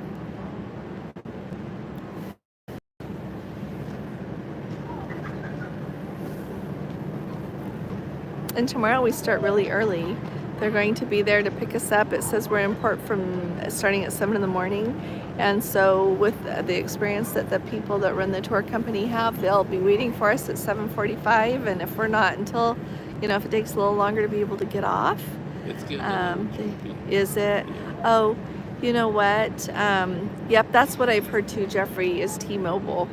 Speaker 1: And tomorrow we start really early. They're going to be there to pick us up. It says we're in port from starting at 7 in the morning. And so with the experience that the people that run the tour company have, they'll be waiting for us at 7:45. And if we're not until, if it takes a little longer to be able to get off.
Speaker 2: It's getting a little jumpy.
Speaker 1: Is it? Oh, you know what? Yep, that's what I've heard too, Jeffrey, is T-Mobile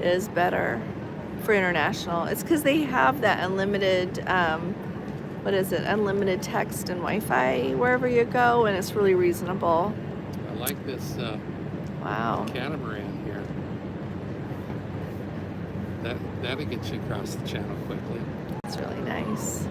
Speaker 1: is better for international. It's because they have that unlimited, unlimited text and Wi-Fi wherever you go, and it's really reasonable.
Speaker 2: I like this
Speaker 1: Wow.
Speaker 2: catamaran here. That'll get you across the channel quickly.
Speaker 1: It's really nice.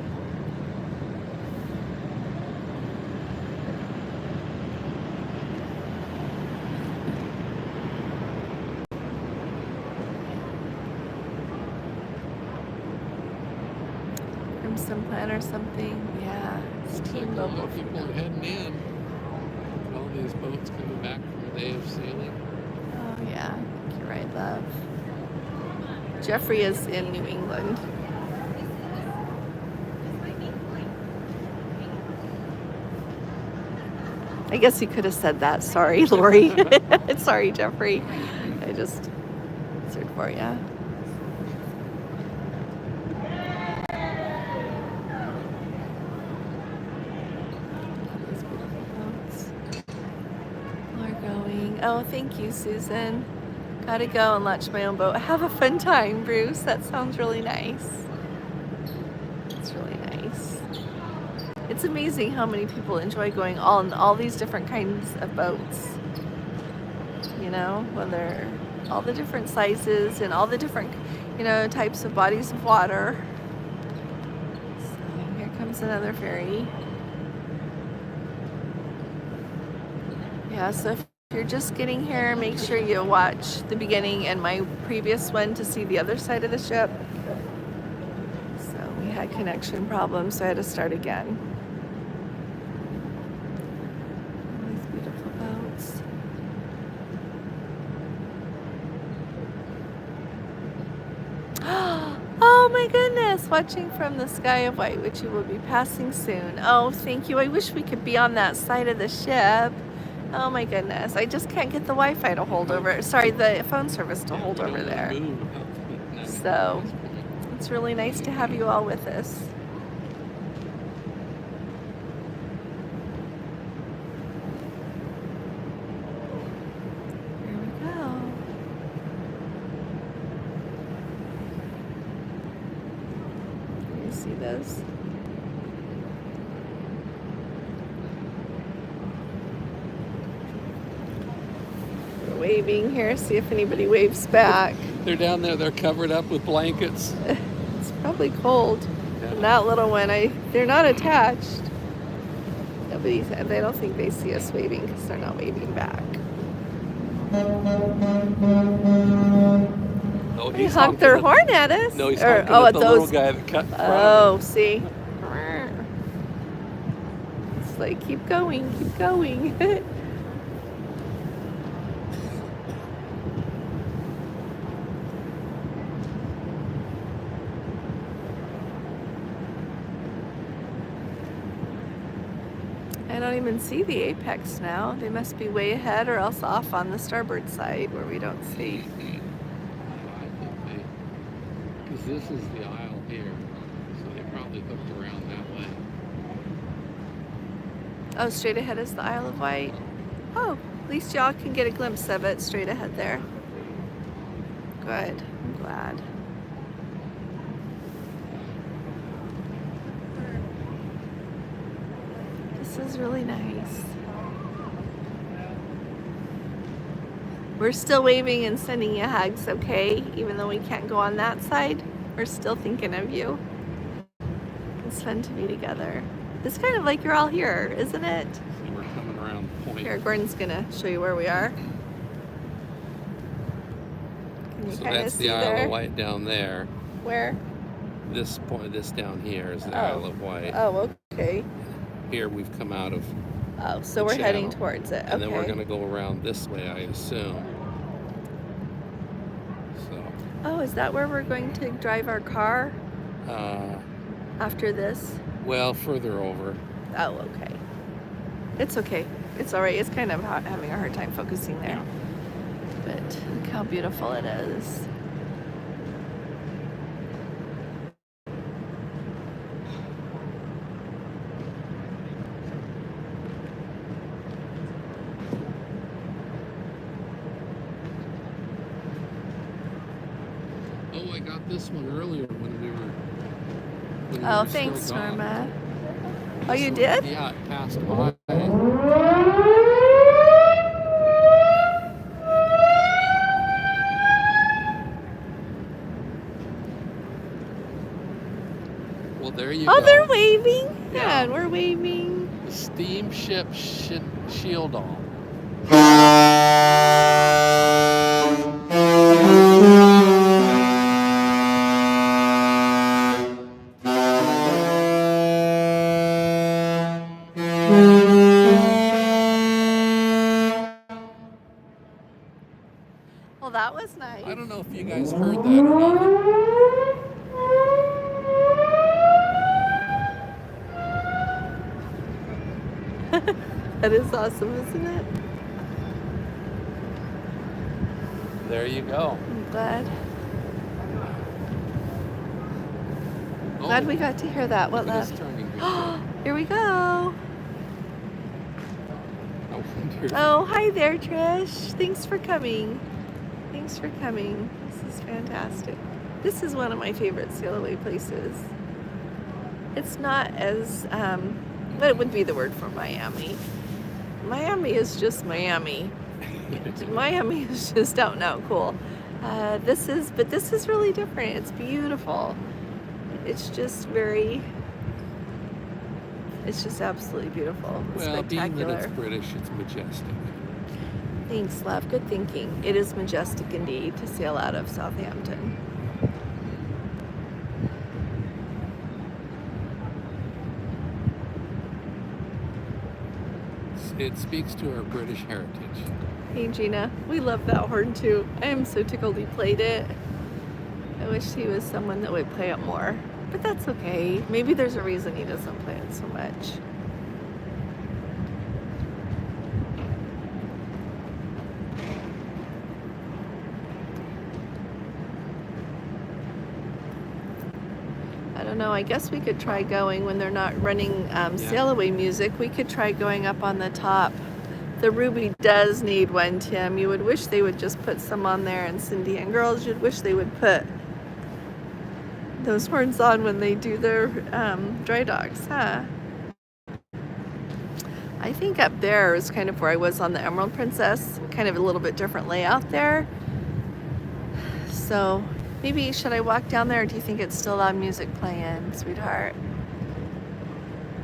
Speaker 1: Crimson Plan or something. Yeah, it's
Speaker 2: Looks like a lot
Speaker 1: T-Mobile.
Speaker 2: of people are heading in. All these boats coming back from a day of sailing.
Speaker 1: Oh yeah, you're right, love. Jeffrey is in New England. I guess you could have said that. Sorry, Lori. Sorry, Jeffrey. I just answered for you. amazing. Oh, thank you, Susan. Gotta go and launch my own boat. Have a fun time, Bruce. That sounds really nice. It's really nice. It's amazing how many people enjoy going on all these different kinds of boats. You know, whether all the different sizes and all the different, you know, types of bodies of water. So here comes another ferry. Yeah, so if you're just getting here, make sure you watch the beginning and my previous one to see the other side of the ship. So we had connection problems, so I had to start again. These beautiful boats. Oh my goodness, watching from the sky of Wight, which you will be passing soon. Oh, thank you. I wish we could be on that side of the ship. Oh my goodness, I just can't get the Wi-Fi to hold over, sorry, the phone service to hold over there. So it's really nice to have you all with us. Here we go. Can you see those? Waving here, see if anybody waves back.
Speaker 2: They're down there, they're covered up with blankets.
Speaker 1: It's probably cold.
Speaker 2: Yeah.
Speaker 1: And that little one, they're not attached. Nobody, they don't think they see us waving because they're not waving back.
Speaker 2: Oh,
Speaker 1: They honk their horn at us.
Speaker 2: No, he's
Speaker 1: Or,
Speaker 2: honking
Speaker 1: oh,
Speaker 2: at
Speaker 1: at
Speaker 2: the
Speaker 1: those.
Speaker 2: little guy that cut in front
Speaker 1: Oh,
Speaker 2: of
Speaker 1: see. It's like, keep going, keep going. I don't even see the apex now. They must be way ahead or else off on the starboard side where we don't see.
Speaker 2: Because this is the aisle here, so they probably hooked around that way.
Speaker 1: Oh, straight ahead is the Isle of Wight. Oh, at least y'all can get a glimpse of it straight ahead there. Good, I'm glad. This is really nice. We're still waving and sending you hugs, okay? Even though we can't go on that side, we're still thinking of you. It's fun to be together. It's kind of like you're all here, isn't it?
Speaker 2: So we're coming around the point.
Speaker 1: Here, Gordon's gonna show you where we are. Can you
Speaker 2: So
Speaker 1: kind of
Speaker 2: that's
Speaker 1: see
Speaker 2: the Isle
Speaker 1: there?
Speaker 2: of Wight down there.
Speaker 1: Where?
Speaker 2: This point, this down here is the
Speaker 1: Oh.
Speaker 2: Isle of Wight.
Speaker 1: Oh, okay.
Speaker 2: Here we've come out of,
Speaker 1: Oh, so
Speaker 2: the
Speaker 1: we're heading
Speaker 2: channel.
Speaker 1: towards it.
Speaker 2: and then we're
Speaker 1: Okay.
Speaker 2: going to go around this way, I assume. So,
Speaker 1: Oh, is that where we're going to drive our car after this?
Speaker 2: well, further over.
Speaker 1: Oh, okay. It's okay. It's all right. It's kind of having a hard time focusing there. But look how beautiful it is.
Speaker 2: Oh, I got this one earlier when we were. When we
Speaker 1: Oh,
Speaker 2: were still
Speaker 1: thanks,
Speaker 2: gone.
Speaker 1: Norma. Oh, you did?
Speaker 2: Yeah, it passed by. Well, there you
Speaker 1: Oh,
Speaker 2: go.
Speaker 1: they're waving.
Speaker 2: Yeah.
Speaker 1: Yeah, and we're waving.
Speaker 2: The steamship shield all.
Speaker 1: Well, that was nice.
Speaker 2: I don't know if you guys heard that or not.
Speaker 1: That is awesome, isn't it?
Speaker 2: There you go.
Speaker 1: I'm glad.
Speaker 2: Oh,
Speaker 1: Glad we got to hear that. What
Speaker 2: look at this
Speaker 1: left?
Speaker 2: turning.
Speaker 1: Here we go.
Speaker 2: Oh,
Speaker 1: Oh, hi there, Trish. Thanks for coming. Thanks for coming. This is fantastic. This is one of my favorite Sailaway places. It's not as, what would be the word for Miami? Miami is just Miami. Miami is just out and out cool. This is really different. It's beautiful. It's just absolutely beautiful. It's
Speaker 2: Well, being that
Speaker 1: spectacular.
Speaker 2: it's British, it's majestic.
Speaker 1: Thanks, love. Good thinking. It is majestic indeed to sail out of Southampton.
Speaker 2: It speaks to our British heritage.
Speaker 1: Hey, Gina. We love that horn too. I am so tickled he played it. I wish he was someone that would play it more. But that's okay. Maybe there's a reason he doesn't play it so much. I don't know. I guess we could try going when they're not running Sailaway music. We could try going up on the top. The Ruby does need one, Tim. You would wish they would just put some on there, and Cindy and girls, you'd wish they would put those horns on when they do their dry docks, huh? I think up there is kind of where I was on the Emerald Princess, kind of a little bit different layout there. So maybe should I walk down there, or do you think it's still loud music playing, sweetheart?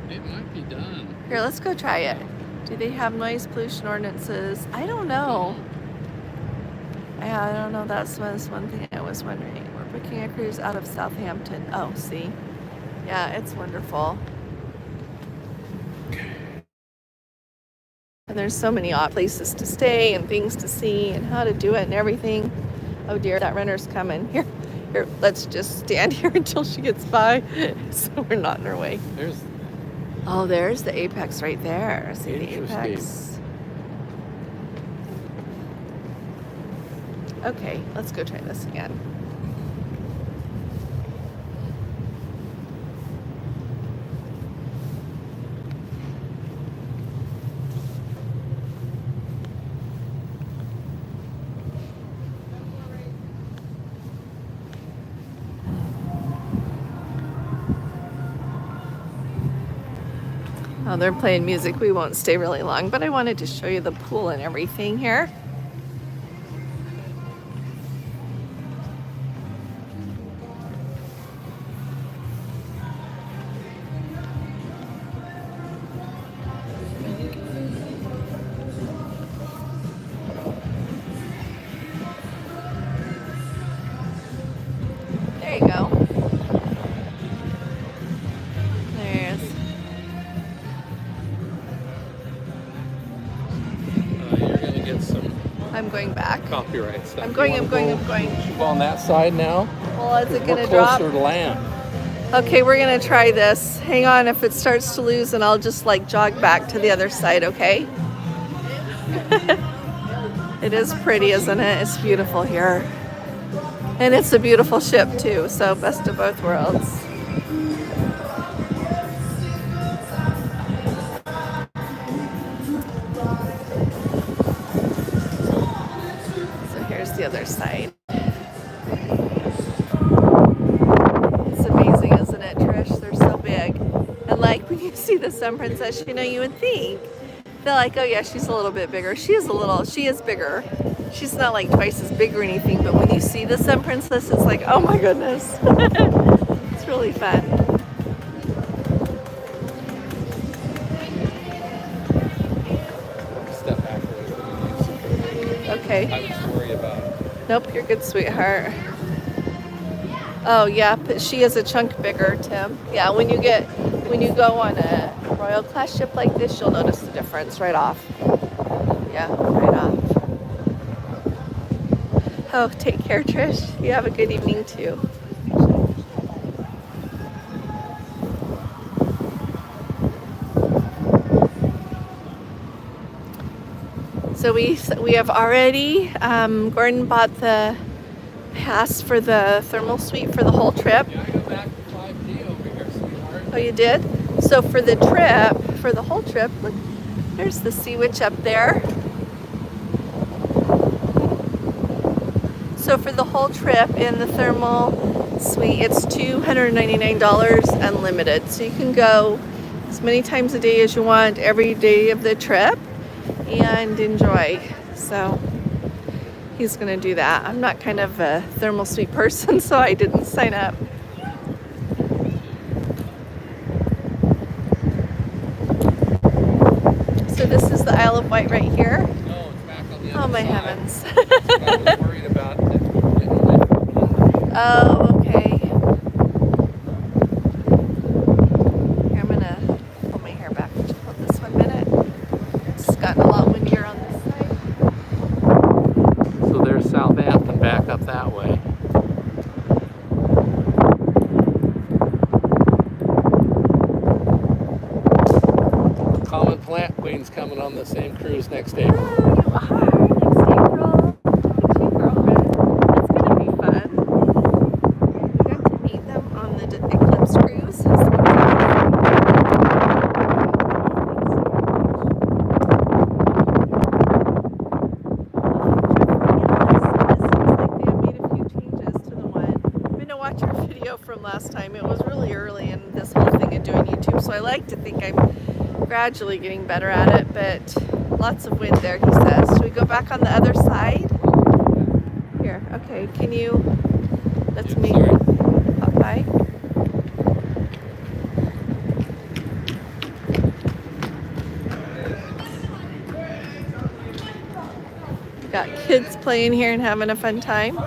Speaker 2: It might be done.
Speaker 1: Here, let's go try it. Do they have noise pollution ordinances? I don't know. I don't know. That's one thing I was wondering. We're booking a cruise out of Southampton. Oh, see? Yeah, it's wonderful. And there's so many odd places to stay and things to see and how to do it and everything. Oh dear, that runner's coming. Here, let's just stand here until she gets by so we're not in her way. There's the apex right there. See the apex? Okay, let's go try this again. Oh, they're playing music. We won't stay really long, but I wanted to show you the pool and everything here. There you go.
Speaker 2: You're going to get some
Speaker 1: I'm going back.
Speaker 2: copyright stuff.
Speaker 1: I'm going.
Speaker 2: Should we go on that side now?
Speaker 1: Well, is it
Speaker 2: We're
Speaker 1: going to drop?
Speaker 2: closer to land.
Speaker 1: Okay, we're going to try this. Hang on, if it starts to lose, and I'll just like jog back to the other side, okay? It is pretty, isn't it? It's beautiful here. And it's a beautiful ship too, so best of both worlds. So here's the other side. It's amazing, isn't it, Trish? They're so big. And like when you see the Sun Princess, you know, you would think they're like, oh yeah, she's a little bit bigger. She is bigger. She's not like twice as big or anything, but when you see the Sun Princess, it's like, oh my goodness. It's really fun.
Speaker 2: Step back there.
Speaker 1: Okay.
Speaker 2: I was worried about it.
Speaker 1: Nope, you're good, sweetheart. Oh yeah, but she is a chunk bigger, Tim. Yeah, when you go on a Royal Class ship like this, you'll notice the difference right off. Yeah, right off. Oh, take care, Trish. You have a good evening too. So we have already, Gordon bought the pass for the thermal suite for the whole trip.
Speaker 2: Yeah, I got back to 5D over here, sweetheart.
Speaker 1: Oh, you did? So for the trip, for the whole trip, look, There's the Sea Witch up there. So for the whole trip in the thermal suite, it's $299 unlimited. So you can go as many times a day as you want every day of the trip and enjoy. So he's gonna do that. I'm not kind of a thermal suite person, so I didn't sign up. So this is the Isle of Wight right here.
Speaker 2: No, it's back on the
Speaker 1: Oh
Speaker 2: other
Speaker 1: my
Speaker 2: side.
Speaker 1: heavens.
Speaker 2: I was worried about it getting away from me.
Speaker 1: Oh, okay. Here, I'm gonna pull my hair back. Just hold this 1 minute. It's gotten a lot windier on this side.
Speaker 2: So there's Southampton back up that way. Common plant queen's coming on the same cruise next April.
Speaker 1: Oh, you are next April. Look at you, girlfriend. That's gonna be fun. We got to meet them on the Eclipse cruise. From last time. It was really early in this whole thing of doing YouTube, so I like to think I'm gradually getting better at it, but lots of wind there, he says. Should we go back on the other side? Here, okay, can you, let's meet up by. Got kids playing here and having a fun time.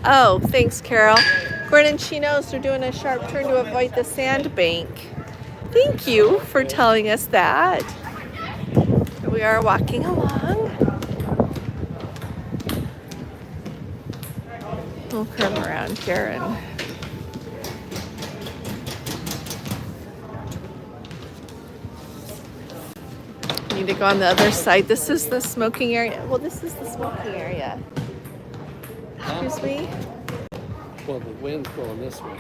Speaker 1: Oh, thanks, Carol. Gordon, she knows they're doing a sharp turn to avoid the sandbank. Thank you for telling us that. Here we are walking along. We'll curve around here and need to go on the other side. This is the smoking area. Well, this is the smoking area. Excuse me?
Speaker 2: Well, the wind's blowing this way.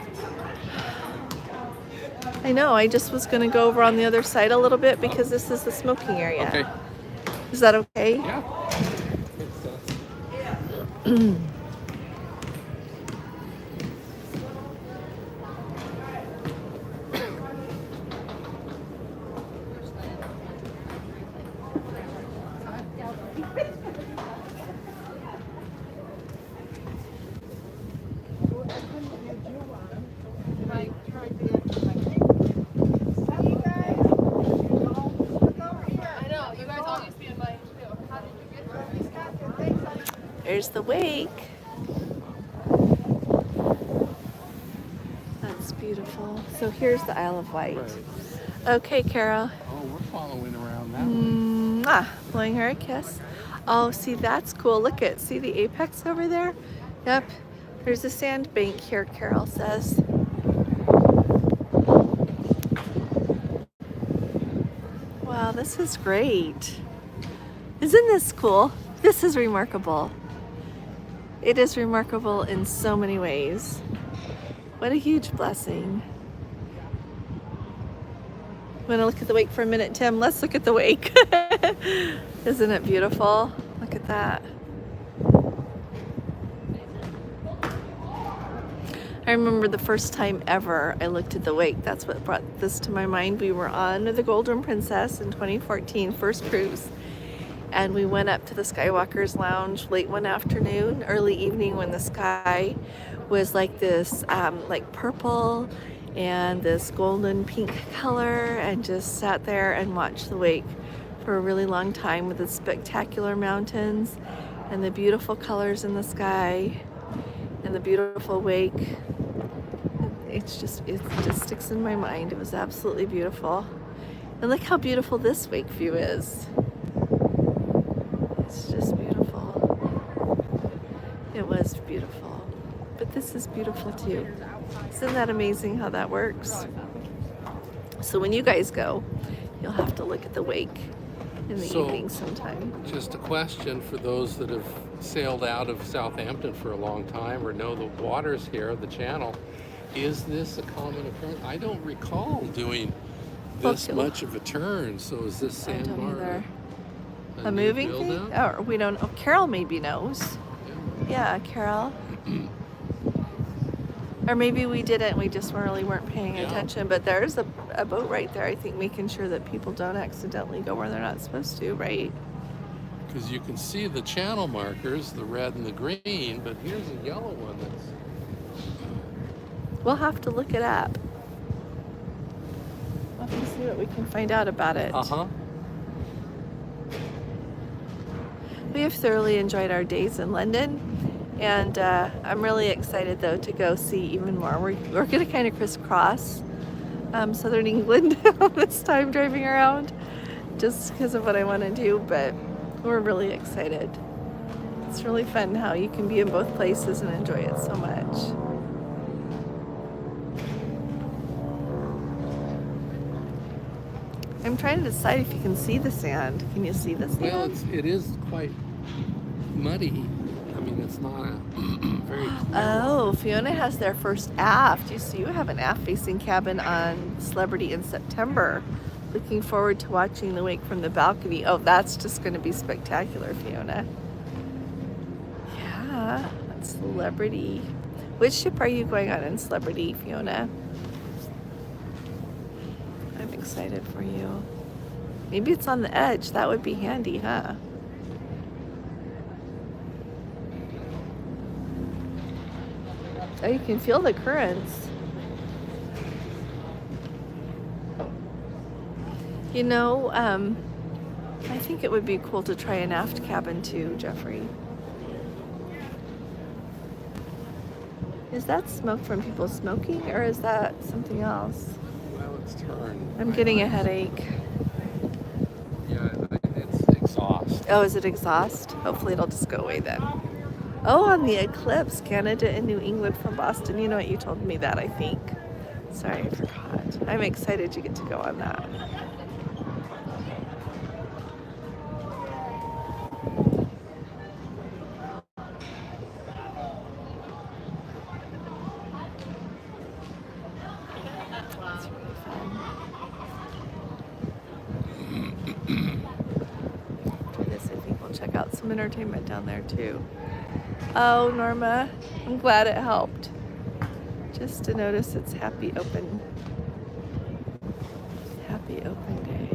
Speaker 1: I know, I just was gonna go over on the other side a little bit because this is the smoking area.
Speaker 2: Okay.
Speaker 1: Is that okay?
Speaker 2: Yeah. It's,
Speaker 1: There's the wake. That's beautiful. So here's the Isle of Wight.
Speaker 2: right.
Speaker 1: Okay, Carol.
Speaker 2: Oh, we're following around that way.
Speaker 1: Mwah. Blowing her a kiss. Oh, see, that's cool. Look at, see the apex over there? Yep. There's a sandbank here, Carol says. Wow, this is great. Isn't this cool? This is remarkable. It is remarkable in so many ways. What a huge blessing. Want to look at the wake for a minute, Tim? Let's look at the wake. Isn't it beautiful? Look at that. I remember the first time ever I looked at the wake. That's what brought this to my mind. We were on the Regal Princess in 2014, first cruise. And we went up to the Skywalker's Lounge late one afternoon, early evening, when the sky was like this, like purple and this golden pink color, and just sat there and watched the wake for a really long time with the spectacular mountains and the beautiful colors in the sky and the beautiful wake. It just sticks in my mind. It was absolutely beautiful. And look how beautiful this wake view is. It's just beautiful. It was beautiful. But this is beautiful too. Isn't that amazing how that works? So when you guys go, you'll have to look at the wake in the evening sometime.
Speaker 2: Just a question for those that have sailed out of Southampton for a long time or know the waters here, the channel. Is this a common occurrence? I don't recall doing this
Speaker 1: Well,
Speaker 2: much of a turn. So is this
Speaker 1: I don't
Speaker 2: sandbar
Speaker 1: A
Speaker 2: new
Speaker 1: moving thing?
Speaker 2: build-out?
Speaker 1: Oh, we don't. Oh, Carol maybe knows. Yeah, Carol. Or maybe we didn't. We just weren't paying
Speaker 2: Yeah.
Speaker 1: attention. But there's a boat right there. I think making sure that people don't accidentally go where they're not supposed to, right?
Speaker 2: Because you can see the channel markers, the red and the green, but here's a yellow one that's.
Speaker 1: We'll have to look it up. We'll have to see what we can find out about it.
Speaker 2: Uh-huh.
Speaker 1: We have thoroughly enjoyed our days in London, and I'm really excited though to go see even more. We're going to kind of crisscross southern England this time driving around, just because of what I want to do, but we're really excited. It's really fun how you can be in both places and enjoy it so much. I'm trying to decide if you can see the sand. Can you see the sand?
Speaker 2: Well, it is quite muddy. I mean, it's not a very clear.
Speaker 1: Oh, Fiona has their first aft. You have an aft-facing cabin on Celebrity in September. Looking forward to watching the wake from the balcony. Oh, that's just going to be spectacular, Fiona. Yeah, that's Celebrity. Which ship are you going on in Celebrity, Fiona? I'm excited for you. Maybe it's on the edge. That would be handy, huh? Oh, you can feel the currents. You know, I think it would be cool to try an aft cabin too, Jeffrey. Is that smoke from people smoking, or is that something else?
Speaker 2: Well, it's turned.
Speaker 1: I'm getting a headache.
Speaker 2: Yeah, it's exhaust.
Speaker 1: Oh, is it exhaust? Hopefully it'll just go away then. Oh, on the eclipse, Canada and New England from Boston. You know what? You told me that, I think. Sorry, I forgot. I'm excited to get to go on that. That's really fun. After this, I think we'll check out some entertainment down there too. Oh, Norma, I'm glad it helped. Just to notice it's happy open day.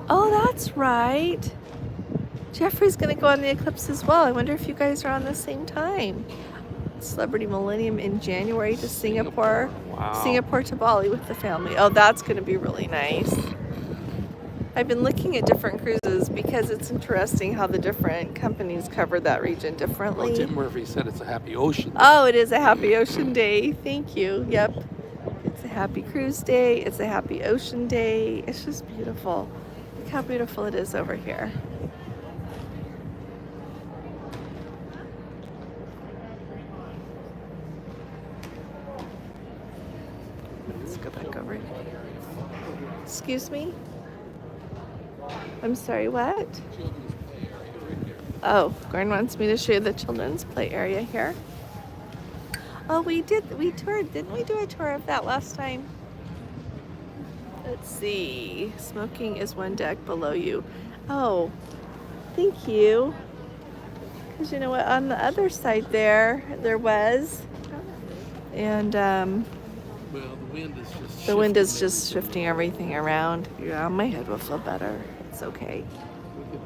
Speaker 1: Oh, that's right. Jeffrey's gonna go on the eclipse as well. I wonder if you guys are on the same time. Celebrity Millennium in January to Singapore.
Speaker 2: Wow.
Speaker 1: Singapore to Bali with the family. Oh, that's gonna be really nice. I've been looking at different cruises because it's interesting how the different companies cover that region differently.
Speaker 2: Well, Tim Murphy said it's a happy ocean.
Speaker 1: Oh, it is a happy ocean day. Thank you. Yep. It's a happy cruise day. It's a happy ocean day. It's just beautiful. Look how beautiful it is over here. Let's go back over here. Excuse me? I'm sorry, what?
Speaker 2: Children's play area right there.
Speaker 1: Oh, Gordon wants me to show you the children's play area here. Oh, we toured, didn't we do a tour of that last time? Let's see. Smoking is one deck below you. Oh, thank you. Because you know what, on the other side there was, and
Speaker 2: Well, the wind is just.
Speaker 1: the wind is
Speaker 2: shifting
Speaker 1: just shifting everything around. Yeah, my head will feel better. It's okay.
Speaker 2: We could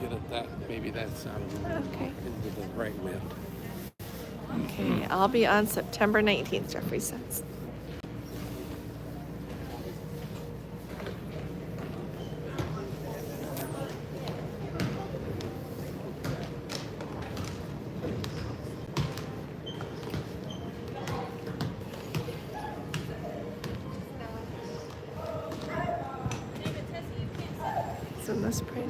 Speaker 2: get at that. Maybe that's out of the wind.
Speaker 1: Okay.
Speaker 2: Into the right wind.
Speaker 1: Okay, I'll be on September 19th, Jeffrey says. Isn't this pretty?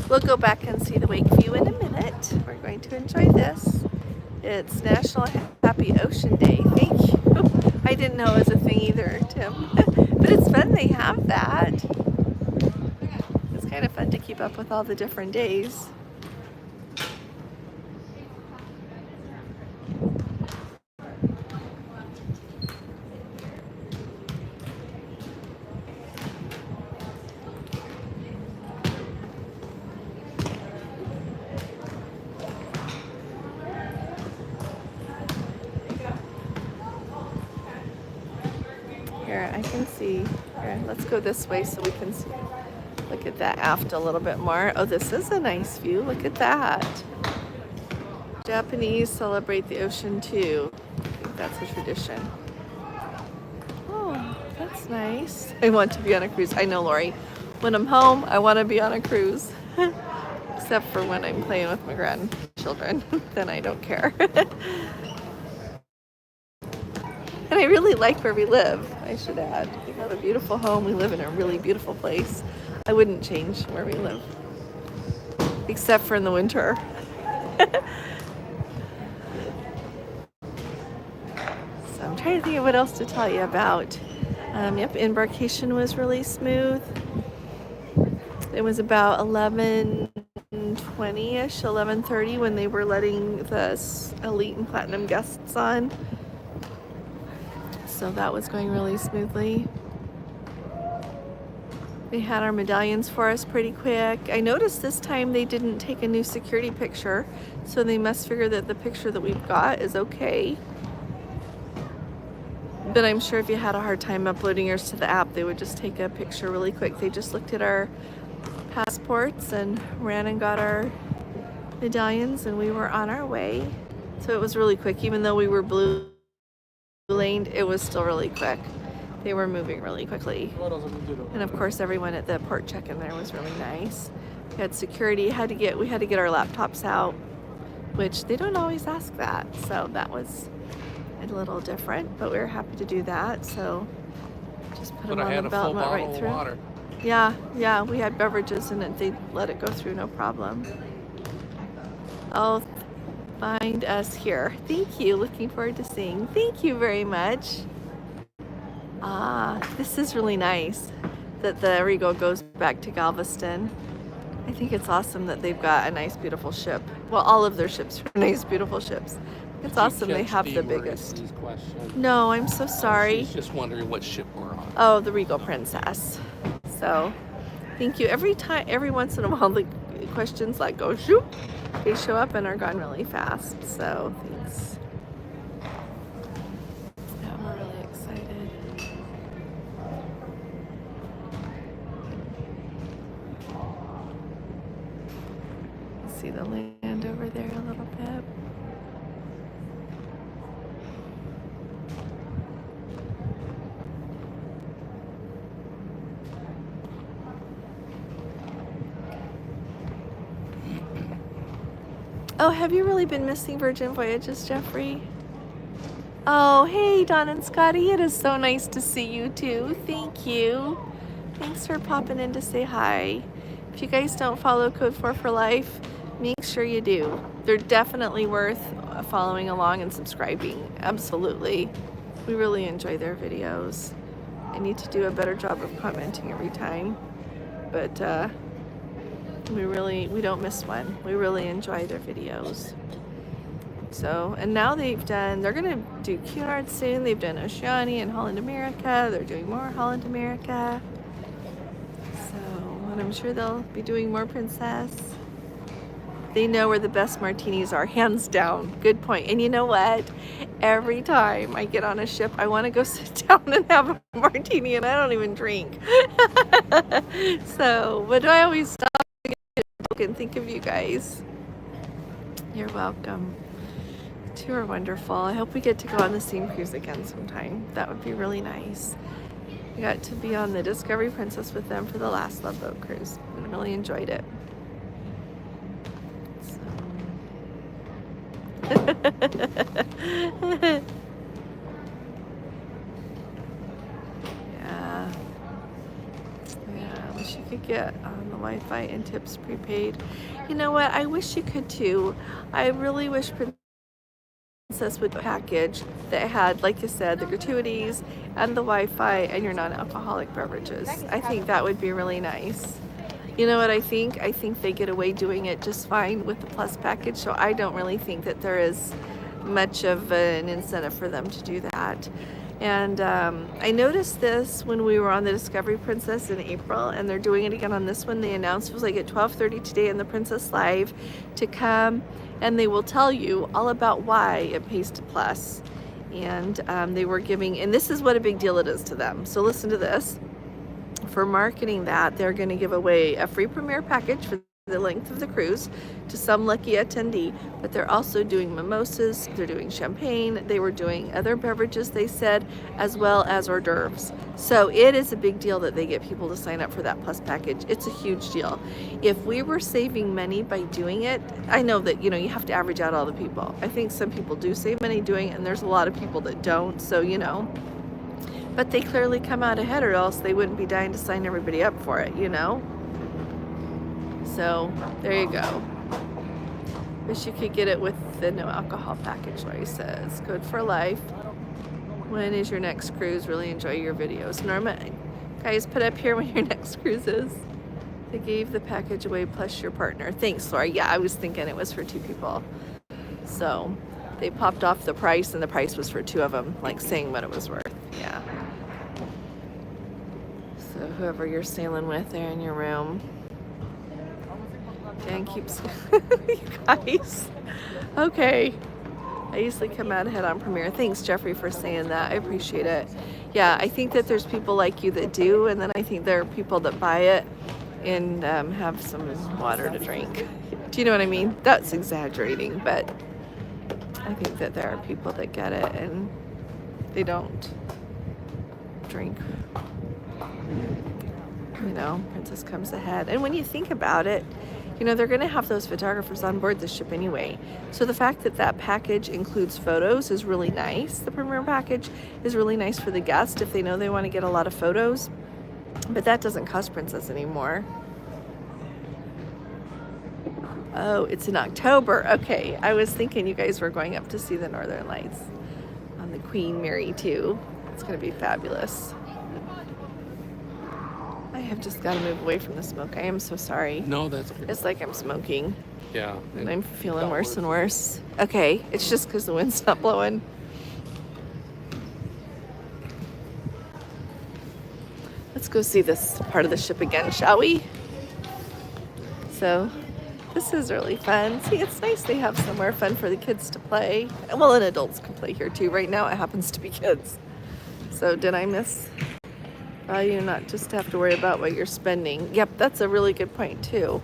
Speaker 1: We'll go back and see the wake view in a minute. We're going to enjoy this. It's National Happy Ocean Day. Thank you. I didn't know it was a thing either, Tim. But it's fun they have that. It's kind of fun to keep up with all the different days. I can see. Here, let's go this way so we can see. Look at that aft a little bit more. Oh, this is a nice view. Look at that. Japanese celebrate the ocean too. I think that's a tradition. Oh, that's nice. I want to be on a cruise. I know, Lori. When I'm home, I want to be on a cruise. Except for when I'm playing with my grandchildren. Then I don't care. And I really like where we live, I should add. We have a beautiful home. We live in a really beautiful place. I wouldn't change where we live. Except for in the winter. So I'm trying to think of what else to tell you about. Yep, embarkation was really smooth. It was about 11:20ish, 11:30 when they were letting the elite and platinum guests on. So that was going really smoothly. They had our medallions for us pretty quick. I noticed this time they didn't take a new security picture, so they must figure that the picture that we've got is okay. But I'm sure if you had a hard time uploading yours to the app, they would just take a picture really quick. They just looked at our passports and ran and got our medallions, and we were on our way. So it was really quick. Even though we were blue laned, it was still really quick. They were moving really quickly. And of course everyone at the port check-in there was really nice. We had security. We had to get our laptops out, which they don't always ask that, so that was a little different, but we were happy to do that. So just put them on the belt and went right through.
Speaker 2: Water.
Speaker 1: Yeah, we had beverages in it. They let it go through, no problem. Oh, find us here. Thank you. Looking forward to seeing. Thank you very much. This is really nice that the Regal goes back to Galveston. I think it's awesome that they've got a nice, beautiful ship. Well, all of their ships are nice, beautiful ships. It's awesome they have the biggest. No, I'm so sorry.
Speaker 2: She's just wondering what ship we're on.
Speaker 1: Oh, the Regal Princess. So, thank you. Every once in a while, the questions like go shoot. They show up and are gone really fast. So, thanks. Yeah, we're really excited. See the land over there a little bit. Oh, have you really been missing Virgin Voyages, Jeffrey? Oh, hey, Don and Scotty. It is so nice to see you too. Thank you. Thanks for popping in to say hi. If you guys don't follow Code 4 for Life, make sure you do. They're definitely worth following along and subscribing. Absolutely. We really enjoy their videos. I need to do a better job of commenting every time. But we don't miss one. We really enjoy their videos. So, and now they're gonna do Cunard soon. They've done Oceania and Holland America. They're doing more Holland America. So, and I'm sure they'll be doing more Princess. They know where the best martinis are, hands down. Good point. And you know what? Every time I get on a ship, I want to go sit down and have a martini, and I don't even drink. So, but I always stop and think of you guys. You're welcome. You two are wonderful. I hope we get to go on the same cruise again sometime. That would be really nice. I got to be on the Discovery Princess with them for the last Love Boat cruise. I really enjoyed it. Yeah, I wish you could get the Wi-Fi and tips prepaid. You know what? I wish you could too. I really wish Princess would package that had, like you said, the gratuities and the Wi-Fi and your non-alcoholic beverages. I think that would be really nice. You know what I think? I think they get away doing it just fine with the Plus package, so I don't really think that there is much of an incentive for them to do that. And I noticed this when we were on the Discovery Princess in April, and they're doing it again on this one. They announced it was like at 12:30 today in the Princess Live to come, and they will tell you all about why it pays to Plus. And they were giving, and this is what a big deal it is to them. So listen to this. For marketing that, they're going to give away a free premier package for the length of the cruise to some lucky attendee, but they're also doing mimosas, they're doing champagne, they were doing other beverages, they said, as well as hors d'oeuvres. So it is a big deal that they get people to sign up for that plus package. It's a huge deal. If we were saving money by doing it, I know that, you know, you have to average out all the people. I think some people do save money doing it, and there's a lot of people that don't, so, you know, but they clearly come out ahead, or else they wouldn't be dying to sign everybody up for it, you know. So there you go. Wish you could get it with the no alcohol package. Larry says, good for life. When is your next cruise? Really enjoy your videos. Norma, guys, put up here when your next cruise is. They gave the package away plus your partner. Thanks, Laura. Yeah, I was thinking it was for 2 people. So they popped off the price, and the price was for 2 of them, like saying what it was worth. Yeah. So whoever you're sailing with there in your room. Dan keeps you guys. Okay. I usually come out ahead on premiere. Thanks, Jeffrey, for saying that. I appreciate it. Yeah, I think that there's people like you that do, and then I think there are people that buy it and have some water to drink. Do you know what I mean? That's exaggerating, but I think that there are people that get it and they don't drink. You know, Princess comes ahead. And when you think about it, you know, they're going to have those photographers on board the ship anyway. So the fact that that package includes photos is really nice. The premier package is really nice for the guest if they know they want to get a lot of photos. But that doesn't cost Princess anymore. Oh, it's in October. Okay, I was thinking you guys were going up to see the Northern Lights on the Queen Mary 2. It's going to be fabulous. I have just got to move away from the smoke. I am so sorry.
Speaker 2: No, that's good.
Speaker 1: It's like I'm smoking.
Speaker 2: Yeah.
Speaker 1: And I'm feeling worse and worse. Okay, it's just because the wind's not blowing. Let's go see this part of the ship again, shall we? So, this is really fun. See, it's nice they have somewhere fun for the kids to play. Well, and adults can play here too. Right now it happens to be kids. So, did I miss value? Not just have to worry about what you're spending. Yep, that's a really good point too.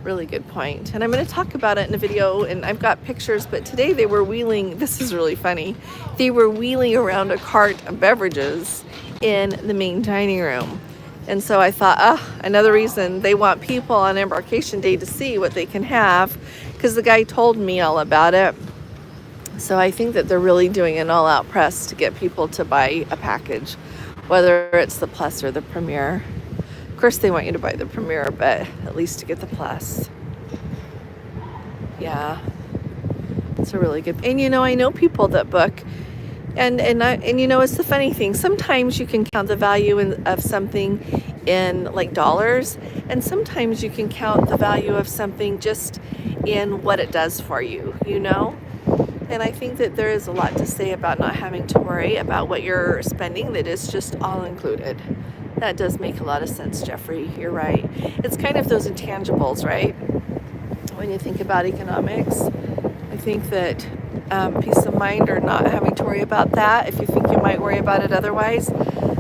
Speaker 1: Really good point. And I'm going to talk about it in a video, and I've got pictures, but today they were wheeling, this is really funny, they were wheeling around a cart of beverages in the main dining room. And so I thought, another reason they want people on Embarkation Day to see what they can have, because the guy told me all about it. So I think that they're really doing an all-out press to get people to buy a package, whether it's the Plus or the Premier. Of course, they want you to buy the Premier, but at least to get the Plus. Yeah, it's a really good. And you know, I know people that book, and you know, it's the funny thing. Sometimes you can count the value of something in like dollars, and sometimes you can count the value of something just in what it does for you. You know. And I think that there is a lot to say about not having to worry about what you're spending, that is just all included. That does make a lot of sense, Jeffrey. You're right. It's kind of those intangibles, right? When you think about economics, I think that peace of mind or not having to worry about that, if you think you might worry about it otherwise,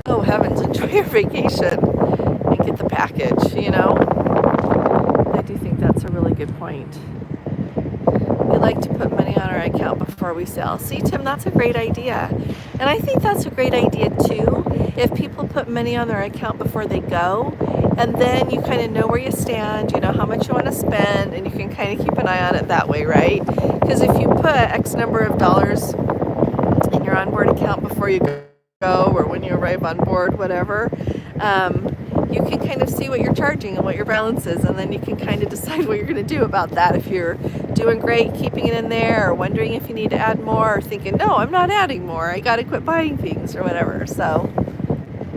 Speaker 1: oh heavens, enjoy your vacation and get the package, you know? I do think that's a really good point. We like to put money on our account before we sail. See, Tim, that's a great idea. And I think that's a great idea too. If people put money on their account before they go, and then you kind of know where you stand, you know how much you want to spend, and you can kind of keep an eye on it that way, right? Because if you put X number of dollars in your onboard account before you go, or when you arrive on board, whatever, you can kind of see what you're charging and what your balance is, and then you can kind of decide what you're going to do about that. If you're doing great keeping it in there, or wondering if you need to add more, or thinking, no, I'm not adding more, I got to quit buying things or whatever. So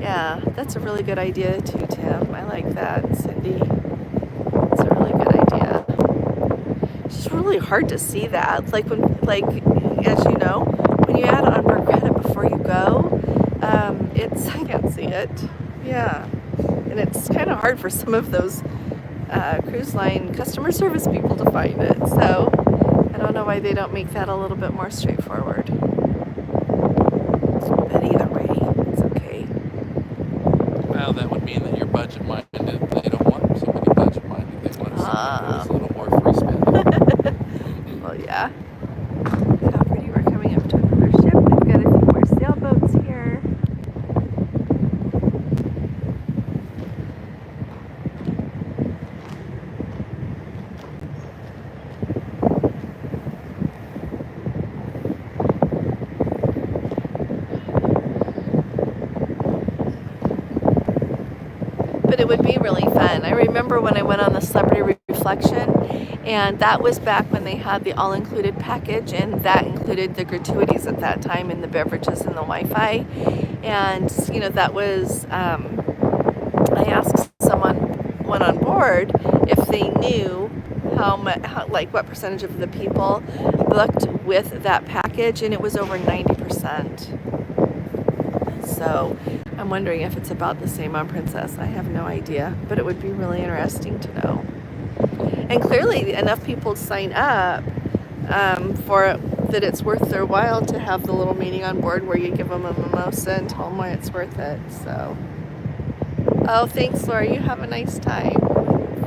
Speaker 1: yeah, that's a really good idea too, Tim. I like that. Cindy, it's a really good idea. It's just really hard to see that. Like when, like, as you know, when you add onboard credit before you go, I can't see it. Yeah. And it's kind of hard for some of those cruise line customer service people to find it. So I don't know why they don't make that a little bit more straightforward.
Speaker 2: now that would mean that you're budget minded. They don't want somebody budget minded. They want somebody who's a little more free spending.
Speaker 1: Well, yeah. Look how pretty. We're coming up to another ship. We've got a few more sailboats here. But it would be really fun. I remember when I went on the Celebrity Reflection, and that was back when they had the all-included package, and that included the gratuities at that time, and the beverages and the Wi-Fi. And you know, that was I asked someone when on board if they knew how like what percentage of the people booked with that package, and it was over 90%. So I'm wondering if it's about the same on Princess. I have no idea, but it would be really interesting to know. And clearly enough people sign up for it, that it's worth their while to have the little meeting on board where you give them a mimosa and tell them why it's worth it. So, oh, thanks, Laura. You have a nice time.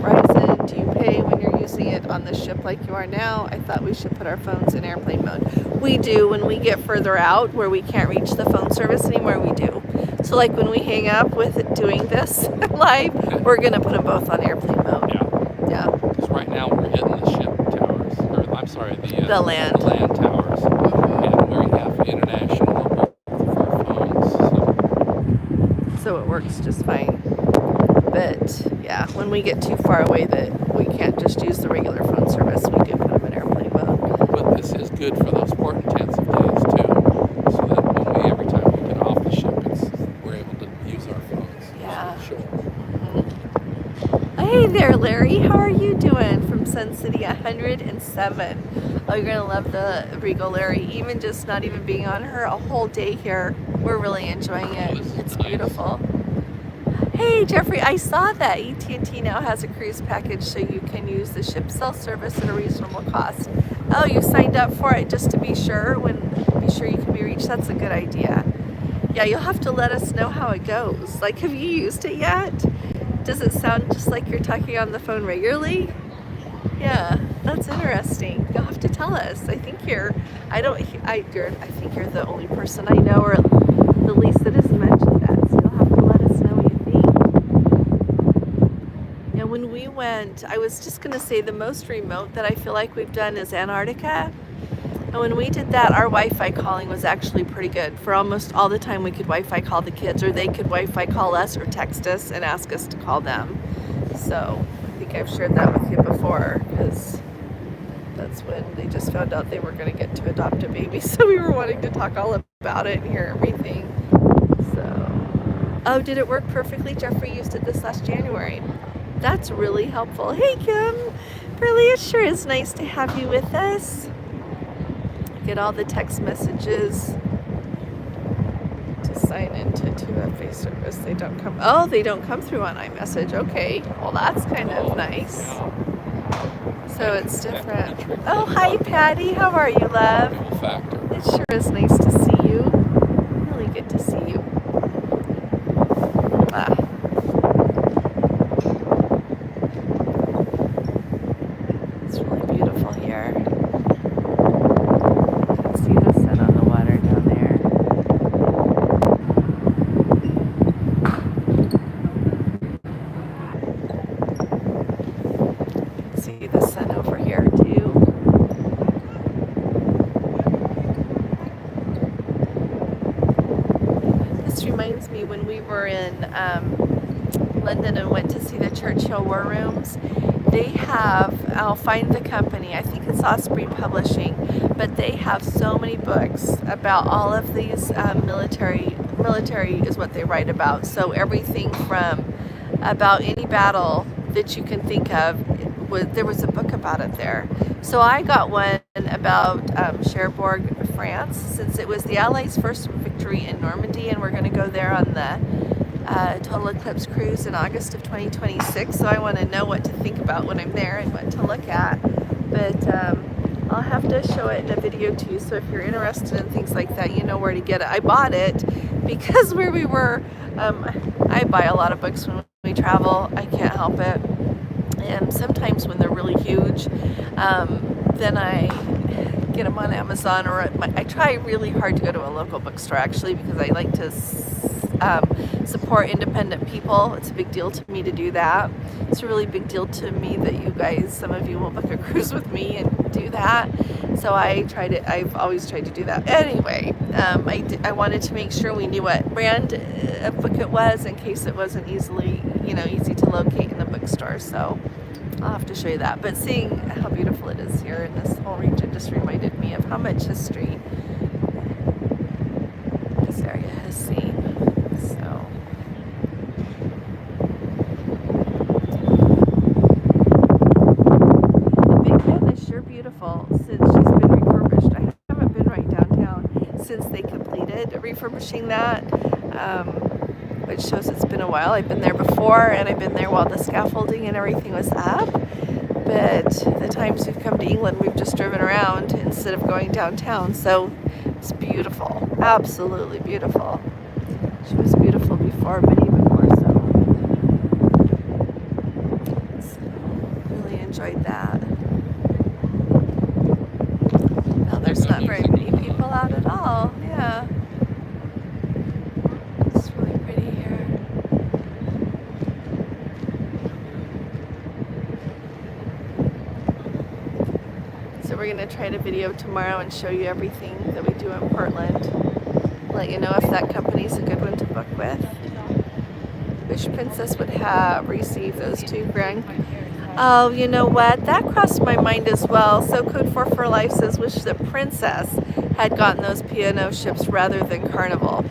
Speaker 1: Verizon, do you pay when you're using it on the ship like you are now? I thought we should put our phones in airplane mode. We do when we get further out where we can't reach the phone service anymore, we do. So like when we hang up with it doing this live, we're going to put them both on airplane mode.
Speaker 2: Yeah.
Speaker 1: Yeah.
Speaker 2: Because right now we're hitting the ship towers, or I'm sorry,
Speaker 1: The land.
Speaker 2: the land towers, and we have international for our phones.
Speaker 1: So it works just fine. But yeah, when we get too far away that we can't just use the regular phone service, we do put them in airplane mode.
Speaker 2: But this is good for those port intensive days too, so that when every time we get off the ship, we're able to use our phones.
Speaker 1: Yeah.
Speaker 2: Sure.
Speaker 1: Hey there, Larry. How are you doing from Sun City 107? Oh, you're going to love the Regal, Larry. Even just not even being on her a whole day here, we're really enjoying it.
Speaker 2: This is
Speaker 1: It's
Speaker 2: nice.
Speaker 1: beautiful. Hey, Jeffrey, I saw that AT&T now has a cruise package so you can use the ship self-service at a reasonable cost. Oh, you signed up for it just to be sure be sure you can be reached. That's a good idea. Yeah, you'll have to let us know how it goes. Like, have you used it yet? Does it sound just like you're talking on the phone regularly? Yeah, that's interesting. You'll have to tell us. I think you're the only person I know, or the least that has mentioned that. So you'll have to let us know what you think. Yeah, when we went, I was just gonna say the most remote that I feel like we've done is Antarctica. And when we did that, our Wi-Fi calling was actually pretty good. For almost all the time we could Wi-Fi call the kids, or they could Wi-Fi call us or text us and ask us to call them. So I think I've shared that with you before, because that's when they just found out they were going to get to adopt a baby. So we were wanting to talk all about it and hear everything. So, oh, did it work perfectly? Jeffrey used it this last January. That's really helpful. Hey, Kim. Really, it sure is nice to have you with us. Get all the text messages to sign into 2FA service. They don't come through on iMessage. Okay, well that's kind of nice. So it's different. Oh, hi Patty, how are you, love?
Speaker 2: Factor.
Speaker 1: It sure is nice to see you. Really good to see you. Ah. It's really beautiful here. See the sun on the water down there. See the sun over here too. This reminds me when we were in London and went to see the Churchill War Rooms. They have, I'll find the company, I think it's Osprey Publishing, but they have so many books about all of these military is what they write about. So everything from about any battle that you can think of, there was a book about it there. So I got one about Cherbourg, France, since it was the Allies' first victory in Normandy, and we're going to go there on the Total Eclipse cruise in August of 2026, so I want to know what to think about when I'm there and what to look at. But I'll have to show it in a video too, so if you're interested in things like that, you know where to get it. I bought it because where we were I buy a lot of books when we travel. I can't help it. And sometimes when they're really huge, then I get them on Amazon, or I try really hard to go to a local bookstore actually, because I like to support independent people. It's a big deal to me to do that. It's a really big deal to me that you guys, some of you will book a cruise with me and do that. So I've always tried to do that. Anyway, I wanted to make sure we knew what brand of book it was in case it wasn't easy to locate in the bookstore. So I'll have to show you that. But seeing how beautiful it is here in this whole region just reminded me of how much history this area has seen. So Big Ben is sure beautiful since she's been refurbished. I haven't been right downtown since they completed refurbishing that, which shows it's been a while. I've been there before, and I've been there while the scaffolding and everything was up. But the times we've come to England, we've just driven around instead of going downtown. So it's beautiful, absolutely beautiful. She was beautiful before, but even more so. So really enjoyed that. Now there's not very many people out at all. Yeah. It's really pretty here. So we're going to try to video tomorrow and show you everything that we do in Portland. Let you know if that company's a good one to book with. Wish Princess would have received those 2 grand. Oh, you know what? That crossed my mind as well. So Code 4 for Life says wish that Princess had gotten those P&O ships rather than Carnival.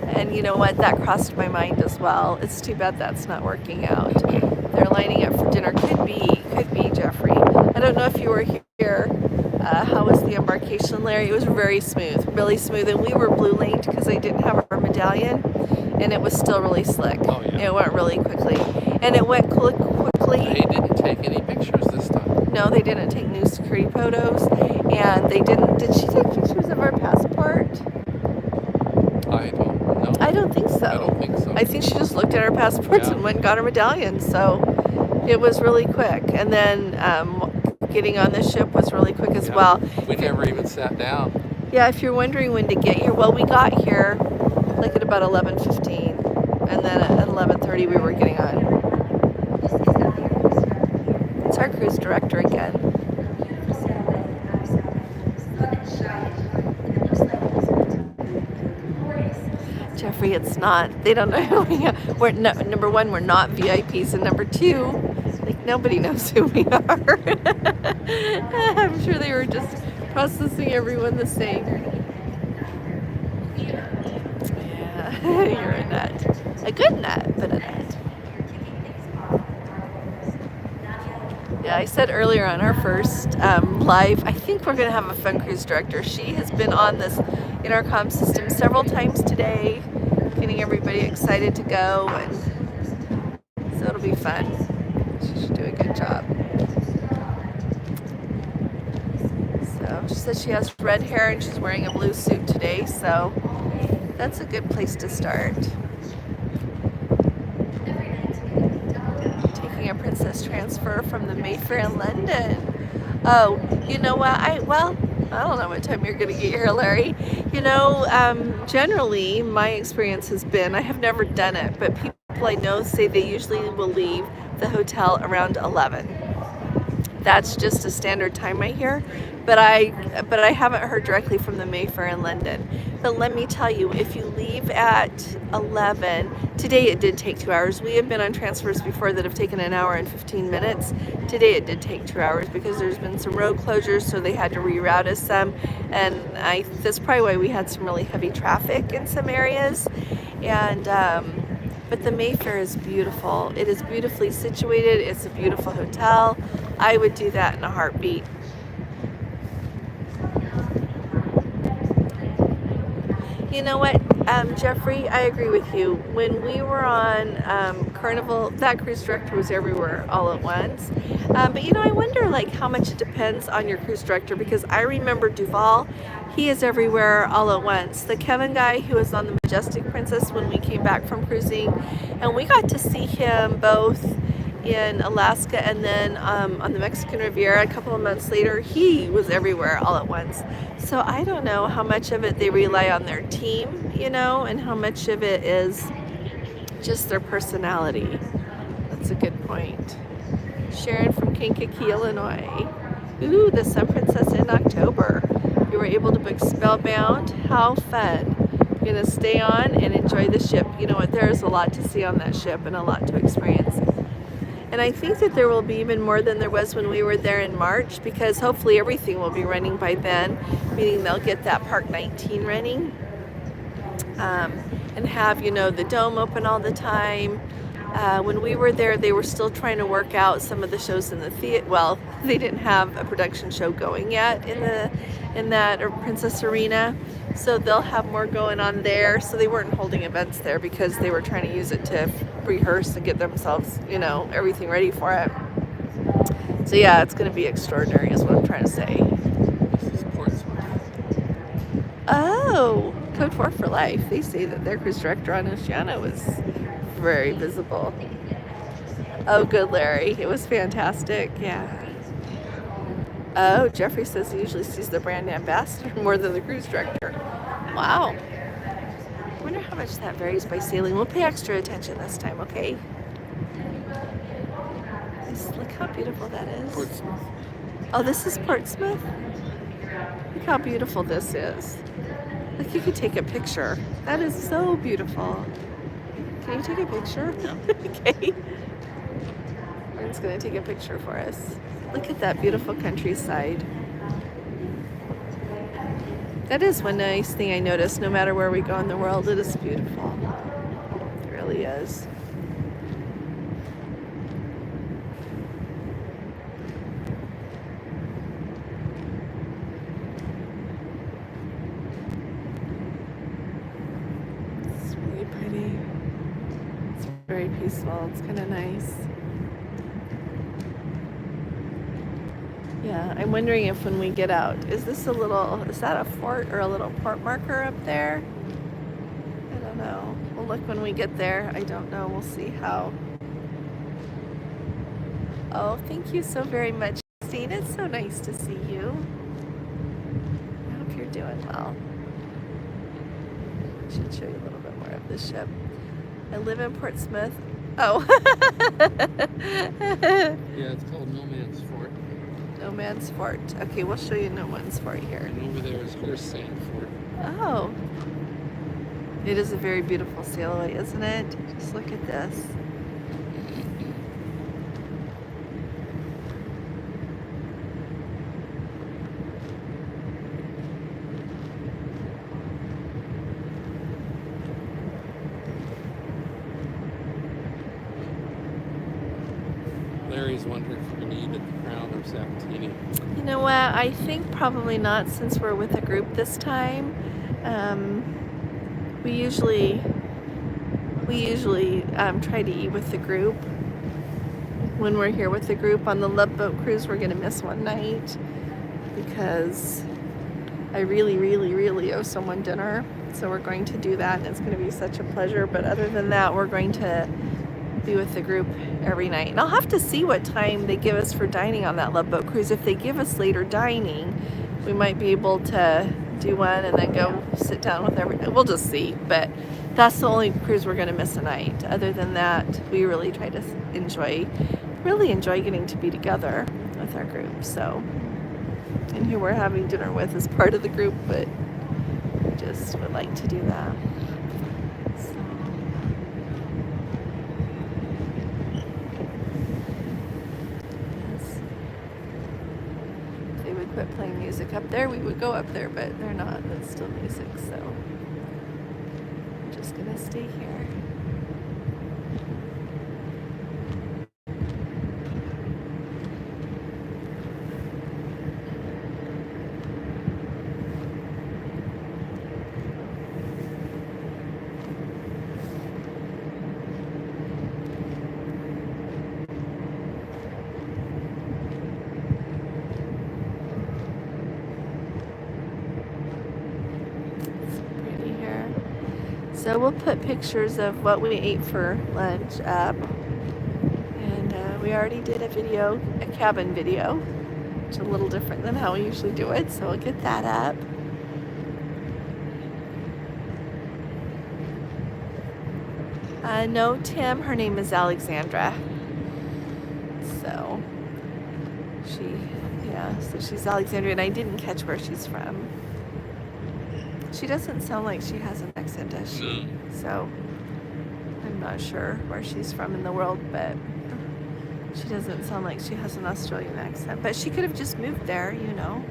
Speaker 1: And you know what? That crossed my mind as well. It's too bad that's not working out. They're lining up for dinner. Could be, Jeffrey. I don't know if you were here. How was the embarkation, Larry? It was very smooth, really smooth. And we were blue laned because I didn't have our medallion, and it was still really slick.
Speaker 2: Oh, yeah.
Speaker 1: It went really quickly. And it went quickly.
Speaker 2: They didn't take any pictures this time.
Speaker 1: No, they didn't take new security photos. And they didn't. Did she take pictures of our passport?
Speaker 2: I don't know.
Speaker 1: I don't think so.
Speaker 2: I don't think so.
Speaker 1: I think she just looked at our passports and went and got her medallion. So it was really quick. And then getting on the ship was really quick as well.
Speaker 2: We never even sat down.
Speaker 1: Yeah, if you're wondering when to get here, well, we got here like at about 11:15, and then at 11:30 we were getting on. It's our cruise director again. Jeffrey, it's not. They don't know who we are. Number one, we're not VIPs, and number two, like nobody knows who we are. I'm sure they were just processing everyone the same. Yeah, you're a nut. A good nut, but a nut. Yeah, I said earlier on our first live, I think we're going to have a fun cruise director. She has been on this intercom system several times today, getting everybody excited to go, and so it'll be fun. She should do a good job. So she said she has red hair and she's wearing a blue suit today, so that's a good place to start. Taking a princess transfer from the Mayfair in London. Oh, you know what? I don't know what time you're going to get here, Larry. You know, generally my experience has been, I have never done it, but people I know say they usually will leave the hotel around 11. That's just a standard time I hear, but I haven't heard directly from the Mayfair in London. But let me tell you, if you leave at 11, today it did take 2 hours. We have been on transfers before that have taken an hour and 15 minutes. Today it did take 2 hours because there's been some road closures, so they had to reroute us some. And that's probably why we had some really heavy traffic in some areas. And but the Mayfair is beautiful. It is beautifully situated. It's a beautiful hotel. I would do that in a heartbeat. You know what, Jeffrey, I agree with you. When we were on Carnival, that cruise director was everywhere all at once. But you know, I wonder like how much it depends on your cruise director, because I remember Duval, He is everywhere all at once. The Kevin guy who was on the Majestic Princess when we came back from cruising, and we got to see him both in Alaska and then on the Mexican Riviera a couple of months later. He was everywhere all at once. So I don't know how much of it they rely on their team, you know, and how much of it is just their personality. That's a good point. Sharon from Kankakee, Illinois. Ooh, the Sun Princess in October. You were able to book Spellbound. How fun. You're gonna stay on and enjoy the ship. You know what, there's a lot to see on that ship and a lot to experience. And I think that there will be even more than there was when we were there in March, because hopefully everything will be running by then, meaning they'll get that Park 19 running, and have, you know, the dome open all the time. When we were there, they were still trying to work out some of the shows in the theater. Well, they didn't have a production show going yet in that Princess Arena, so they'll have more going on there. So they weren't holding events there because they were trying to use it to rehearse and get themselves, you know, everything ready for it. So yeah, it's going to be extraordinary, is what I'm trying to say.
Speaker 2: This is Portsmouth.
Speaker 1: Oh, Code 4 for life. They say that their cruise director on Oceania was very visible. Oh, good, Larry. It was fantastic. Yeah. Oh, Jeffrey says he usually sees the brand ambassador more than the cruise director. Wow. I wonder how much that varies by sailing. We'll pay extra attention this time, okay? Look how beautiful that is.
Speaker 2: Portsmouth.
Speaker 1: Oh, this is Portsmouth? Look how beautiful this is. Like, you could take a picture. That is so beautiful. Can you take a picture?
Speaker 2: Yeah.
Speaker 1: Okay. Aaron's gonna take a picture for us. Look at that beautiful countryside. That is one nice thing I noticed. No matter where we go in the world, it is beautiful. It really is. It's really pretty. It's very peaceful. It's kind of nice. Yeah, I'm wondering if when we get out, is that a fort or a little port marker up there? I don't know. We'll look when we get there. I don't know. We'll see how. Oh, thank you so very much, Christine. It's so nice to see you. I hope you're doing well. I should show you a little bit more of the ship. I live in Portsmouth. Oh.
Speaker 2: Yeah, it's called No Man's Fort.
Speaker 1: No Man's Fort. Okay, we'll show you No Man's Fort here.
Speaker 2: And over there is Horse Sand Fort.
Speaker 1: Oh. It is a very beautiful sailaway, isn't it? Just look at this.
Speaker 2: Larry's wondering if we're going to eat at the Crown or Sabatini.
Speaker 1: You know what? I think probably not, since we're with a group this time. We usually try to eat with the group when we're here with the group. On the Love Boat cruise, we're gonna miss one night because I really owe someone dinner. So we're going to do that, and it's going to be such a pleasure. But other than that, we're going to be with the group every night. And I'll have to see what time they give us for dining on that Love Boat cruise. If they give us later dining, we might be able to do one and then go sit down with everyone. We'll just see. But that's the only cruise we're going to miss a night. Other than that, we really try to enjoy getting to be together with our group. So, and who we're having dinner with is part of the group, but we just would like to do that. So. Yes. If they would quit playing music up there, we would go up there, but they're not. It's still music, so I'm just gonna stay here. So we'll put pictures of what we ate for lunch up. And we already did a video, a cabin video, which is a little different than how we usually do it. So we'll get that up. No, Tim, her name is Alexandra. So she's Alexandria, and I didn't catch where she's from. She doesn't sound like she has an accent, does she? So I'm not sure where she's from in the world, but she doesn't sound like she has an Australian accent. But she could have just moved there, you know.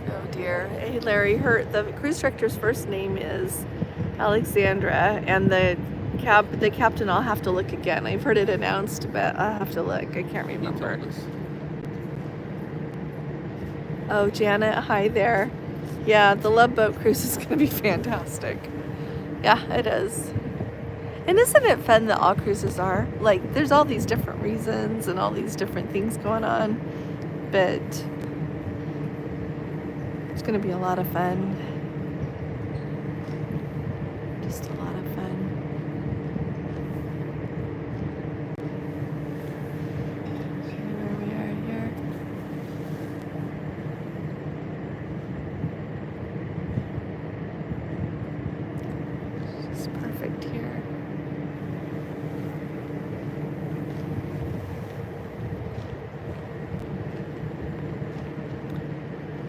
Speaker 1: Oh dear. Hey Larry, the cruise director's first name is Alexandra, and the captain, I'll have to look again. I've heard it announced, but I'll have to look. I can't remember. Oh, Janet, hi there. Yeah, the Love Boat cruise is going to be fantastic. Yeah, it is. And isn't it fun that all cruises are? Like, there's all these different reasons and all these different things going on, but it's going to be a lot of fun. Just a lot of fun. Where we are here. It's perfect here.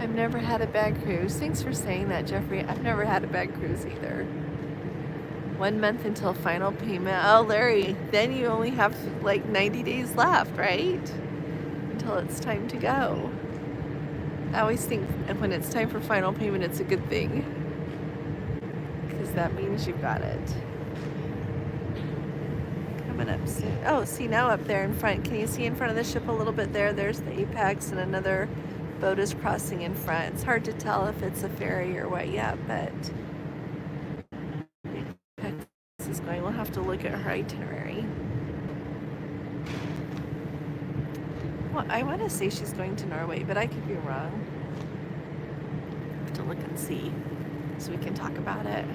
Speaker 1: I've never had a bad cruise. Thanks for saying that, Jeffrey. I've never had a bad cruise either. 1 month until final payment. Oh, Larry, then you only have like 90 days left, right? Until it's time to go. I always think when it's time for final payment, it's a good thing, because that means you've got it. Coming up soon. Oh, see now up there in front. Can you see in front of the ship a little bit there? There's the apex, and another boat is crossing in front. It's hard to tell if it's a ferry or what yet, but is going. We'll have to look at her itinerary. Well, I want to say she's going to Norway, but I could be wrong. I have to look and see so we can talk about it.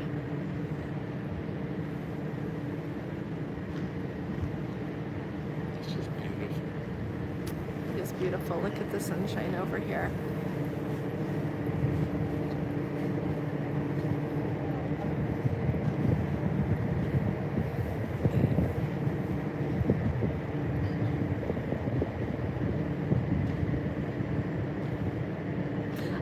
Speaker 2: It's just beautiful.
Speaker 1: It is beautiful. Look at the sunshine over here.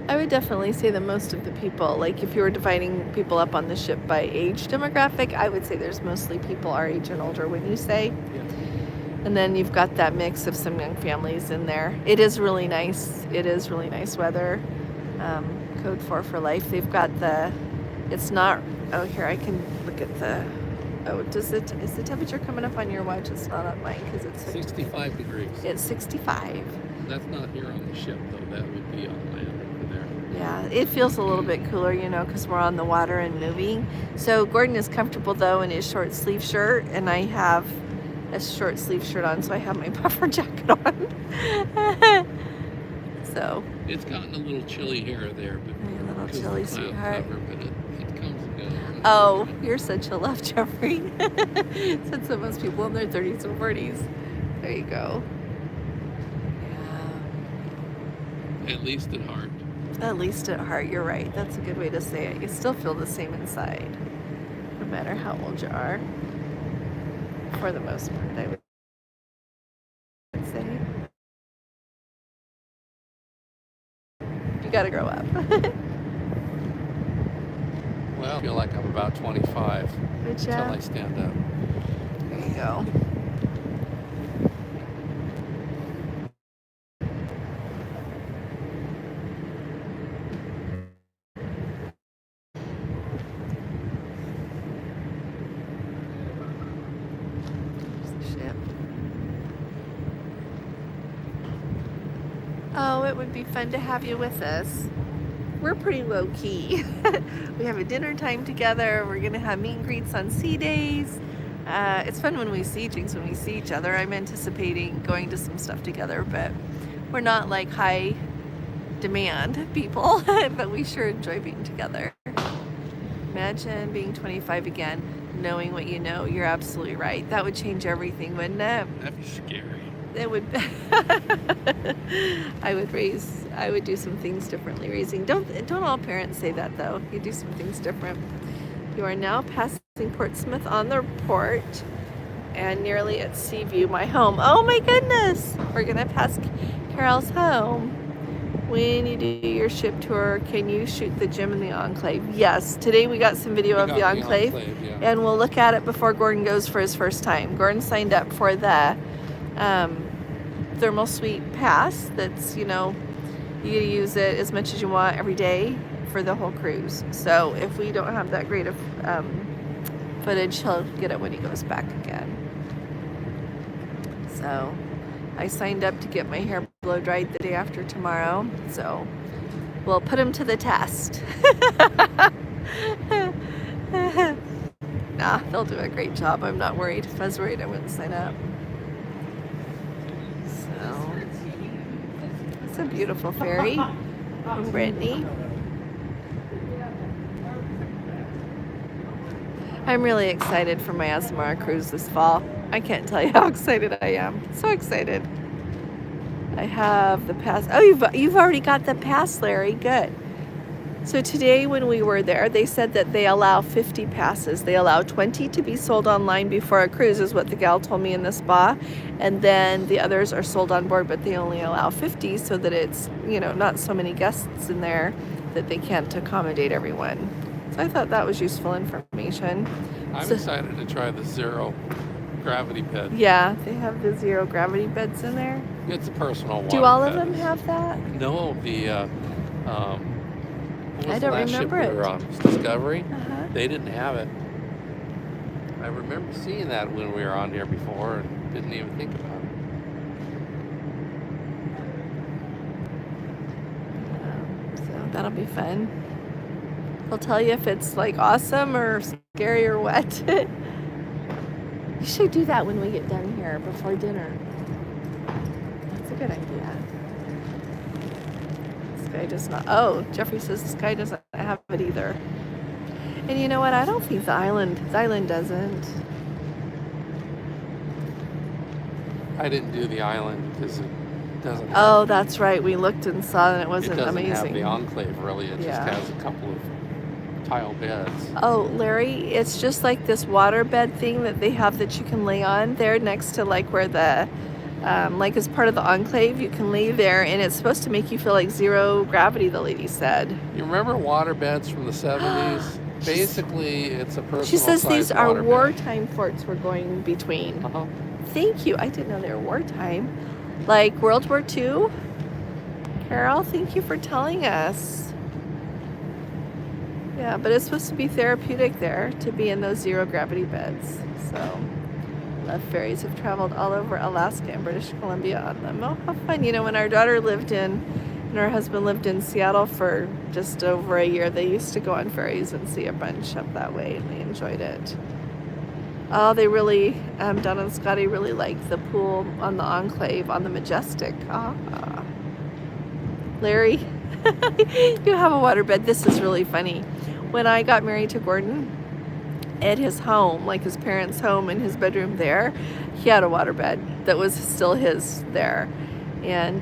Speaker 1: I would definitely say that most of the people, like if you were dividing people up on the ship by age demographic, I would say there's mostly people our age and older, wouldn't you say?
Speaker 2: Yeah.
Speaker 1: And then you've got that mix of some young families in there. It is really nice. It is really nice weather. Code 4 for life. They've got it's not, oh here, I can look at is the temperature coming up on your watch? It's not on mine because it's
Speaker 2: 65 degrees.
Speaker 1: It's 65.
Speaker 2: That's not here on the ship though. That would be on land over there.
Speaker 1: Yeah, it feels a little bit cooler, you know, because we're on the water and moving. So Gordon is comfortable though in his short sleeve shirt, and I have a short sleeve shirt on, so I have my puffer jacket on. So
Speaker 2: it's gotten a little chilly here or there, but
Speaker 1: a little
Speaker 2: because of
Speaker 1: chilly,
Speaker 2: the cloud
Speaker 1: sweetheart.
Speaker 2: cover, but it comes and goes.
Speaker 1: Oh, you're such a love, Jeffrey. Said so most people in their 30s and 40s. There you go. Yeah.
Speaker 2: At least at heart.
Speaker 1: At least at heart, you're right. That's a good way to say it. You still feel the same inside, no matter how old you are. For the most part, I would say. You gotta grow up.
Speaker 2: Well, I feel like I'm about 25
Speaker 1: Good
Speaker 2: until
Speaker 1: job.
Speaker 2: I stand up.
Speaker 1: There you go. Ship. Oh, it would be fun to have you with us. We're pretty low key. We have a dinner time together. We're gonna have meet and greets on sea days. It's fun when we see things, when we see each other. I'm anticipating going to some stuff together, but we're not like high demand people, but we sure enjoy being together. Imagine being 25 again, knowing what you know. You're absolutely right. That would change everything, wouldn't it?
Speaker 3: That'd be scary.
Speaker 1: It would. I would do some things differently raising. Don't all parents say that though? You do some things different. You are now passing Portsmouth on the port and nearly at Seaview, my home. Oh my goodness! We're gonna pass Carol's home. When you do your ship tour, can you shoot the gym in the Enclave? Yes. Today we got some video of the Enclave,
Speaker 2: yeah.
Speaker 1: and we'll look at it before Gordon goes for his first time. Gordon signed up for the thermal suite pass. That's, you get to use it as much as you want every day for the whole cruise. So if we don't have that great of footage, he'll get it when he goes back again. So I signed up to get my hair blow dried the day after tomorrow, so we'll put him to the test. Nah, they'll do a great job. I'm not worried. If I was worried, I wouldn't sign up. So it's a beautiful ferry from Brittany. I'm really excited for my Azamara cruise this fall. I can't tell you how excited I am. So excited. I have the pass. Oh, you've already got the pass, Larry. Good. So today when we were there, they said that they allow 50 passes. They allow 20 to be sold online before a cruise, is what the gal told me in the spa. And then the others are sold on board, but they only allow 50 so that it's, not so many guests in there that they can't accommodate everyone. So I thought that was useful information.
Speaker 2: I'm excited to try the zero gravity bed.
Speaker 1: Yeah, they have the zero gravity beds in there.
Speaker 2: It's a personal one.
Speaker 1: Do all of them have that?
Speaker 2: No, what was
Speaker 1: I
Speaker 2: the
Speaker 1: don't
Speaker 2: last
Speaker 1: remember
Speaker 2: ship we were
Speaker 1: it.
Speaker 2: on? It was Discovery.
Speaker 1: Uh-huh.
Speaker 2: They didn't have it. I remember seeing that when we were on there before and didn't even think about it.
Speaker 1: So that'll be fun. They'll tell you if it's like awesome or scary or what. You should do that when we get done here before dinner. That's a good idea. Sky does not. Oh, Jeffrey says the Sky doesn't have it either. And you know what? I don't think the island doesn't.
Speaker 2: I didn't do the island because it doesn't have,
Speaker 1: Oh, that's right. We looked and saw and it
Speaker 2: it
Speaker 1: wasn't
Speaker 2: doesn't have
Speaker 1: amazing.
Speaker 2: the enclave really. It
Speaker 1: Yeah.
Speaker 2: just has a couple of tile beds.
Speaker 1: Oh, Larry, it's just like this water bed thing that they have that you can lay on there next to like where the, like as part of the enclave, you can lay there and it's supposed to make you feel like zero gravity, the lady said.
Speaker 2: You remember water beds from the 70s? Basically, it's a personal
Speaker 1: She says these
Speaker 2: sized
Speaker 1: are
Speaker 2: water bed.
Speaker 1: wartime forts we're going between.
Speaker 2: Uh-huh.
Speaker 1: Thank you. I didn't know they were wartime. Like World War II? Carol, thank you for telling us. Yeah, but it's supposed to be therapeutic there to be in those zero gravity beds. So, love ferries. Have traveled all over Alaska and British Columbia on them. Oh, how fun. When our daughter lived and our husband lived in Seattle for just over a year, they used to go on ferries and see a bunch up that way, and they enjoyed it. Oh, they really, Don and Scotty really liked the pool on the Enclave on the Majestic. Ah. Larry, you have a waterbed. This is really funny. When I got married to Gordon, at his home, like his parents' home in his bedroom there, he had a waterbed that was still his there. And,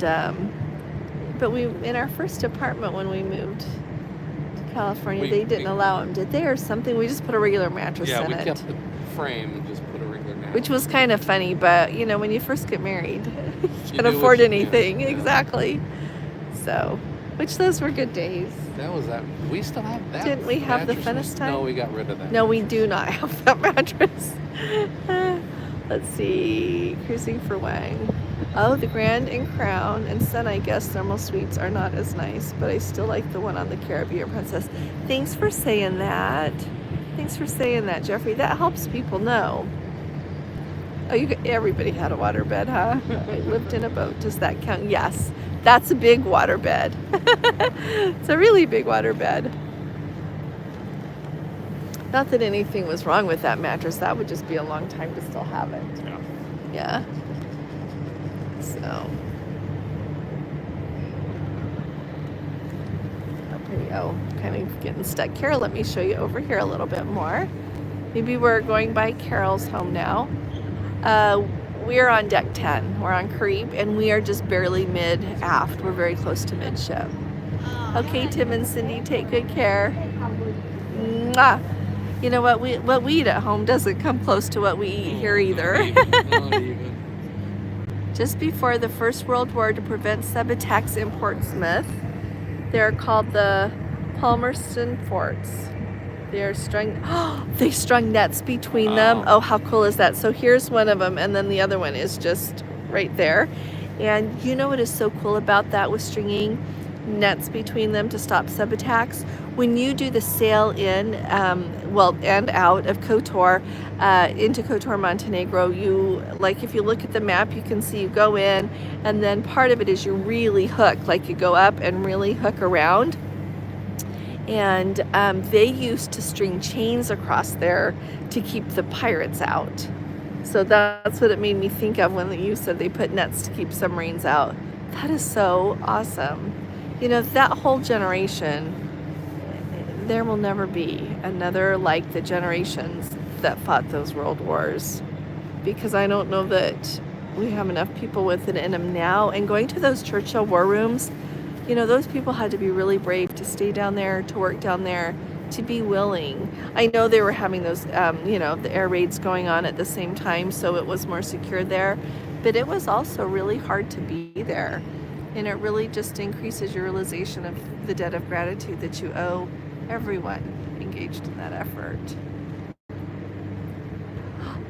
Speaker 1: but in our first apartment when we moved to California, they didn't allow him, did they, or something? We just put a regular mattress in it.
Speaker 2: Yeah, we kept the frame and just put a regular mattress.
Speaker 1: Which was kind of funny, but when you first get married, you can't
Speaker 2: do what
Speaker 1: afford
Speaker 2: you can,
Speaker 1: anything.
Speaker 2: yeah.
Speaker 1: Exactly. So, which those were good days.
Speaker 2: That was that. We still have that.
Speaker 1: Didn't we have the
Speaker 2: mattress?
Speaker 1: funnest time?
Speaker 2: No, we got rid of that.
Speaker 1: No, we do not have that mattress. Let's see. Cruising for Wang. Oh, the Grand and Crown and Sun, I guess, thermal suites are not as nice, but I still like the one on the Caribbean Princess. Thanks for saying that. Thanks for saying that, Jeffrey. That helps people know. Oh, everybody had a waterbed, huh? I lived in a boat. Does that count? Yes. That's a big waterbed. It's a really big waterbed. Not that anything was wrong with that mattress. That would just be a long time to still have it. Yeah. So. There you go. Kind of getting stuck. Carol, let me show you over here a little bit more. Maybe we're going by Carol's home now. We're on deck 10. We're on creep, and we are just barely mid-aft. We're very close to midship. Okay, Tim and Cindy, take good care. Mwah. You know what we eat at home doesn't come close to what we eat here either.
Speaker 2: Not even.
Speaker 1: Just before the First World War, to prevent sub-attacks in Portsmouth, they're called the Palmerston Forts. They strung nets between them. Oh, how cool is that? So here's one of them, and then the other one is just right there. And you know what is so cool about that with stringing nets between them to stop sub-attacks? When you do the sail in, and out of Kotor, into Kotor, Montenegro, if you look at the map, you can see you go in, and then part of it is you really hook, like you go up and really hook around. And they used to string chains across there to keep the pirates out. So that's what it made me think of when you said they put nets to keep submarines out. That is so awesome. You know, that whole generation, there will never be another like the generations that fought those world wars, because I don't know that we have enough people with it in them now. And going to those Churchill war rooms, you know, those people had to be really brave to stay down there, to work down there, to be willing. I know they were having those, the air raids going on at the same time, so it was more secure there. But it was also really hard to be there. And it really just increases your realization of the debt of gratitude that you owe everyone engaged in that effort.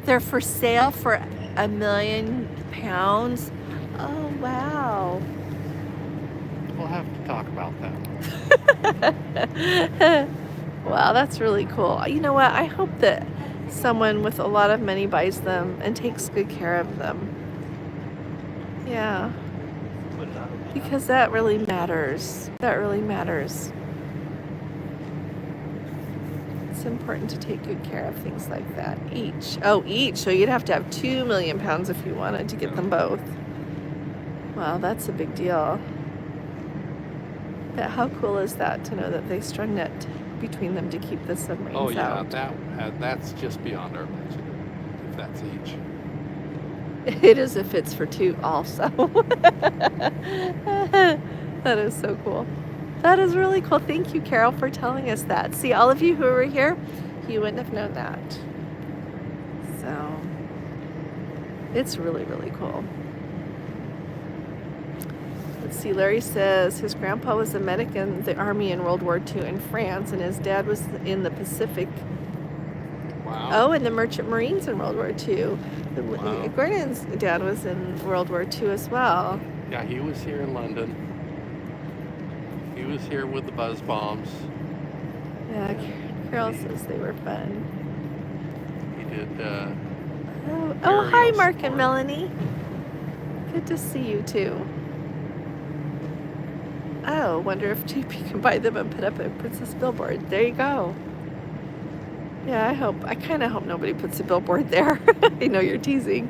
Speaker 1: They're for sale for £1 million. Oh, wow.
Speaker 2: We'll have to talk about that.
Speaker 1: Wow, that's really cool. You know what? I hope that someone with a lot of money buys them and takes good care of them. Yeah. Because that really matters. That really matters. It's important to take good care of things like that. Each. So you'd have to have £2 million if you wanted to get them both. Wow, that's a big deal. But how cool is that to know that they strung net between them to keep the submarines out?
Speaker 2: That's just beyond our budget, if that's each.
Speaker 1: It is if it's for two also. That is so cool. That is really cool. Thank you, Carol, for telling us that. See, all of you who were here, you wouldn't have known that. So, it's really, really cool. Let's see, Larry says his grandpa was a medic in the army in World War II in France, and his dad was in the Pacific.
Speaker 2: Wow.
Speaker 1: Oh, and the Merchant Marines in World War II.
Speaker 2: Wow.
Speaker 1: Gordon's dad was in World War II as well.
Speaker 2: Yeah, he was here in London. He was here with the buzz bombs.
Speaker 1: Yeah, Carol says they were fun.
Speaker 2: He did.
Speaker 1: Hi, Mark and Melanie. Good to see you too. Oh, wonder if JP can buy them and put up a Princess billboard. There you go. Yeah, I kind of hope nobody puts a billboard there. I know you're teasing.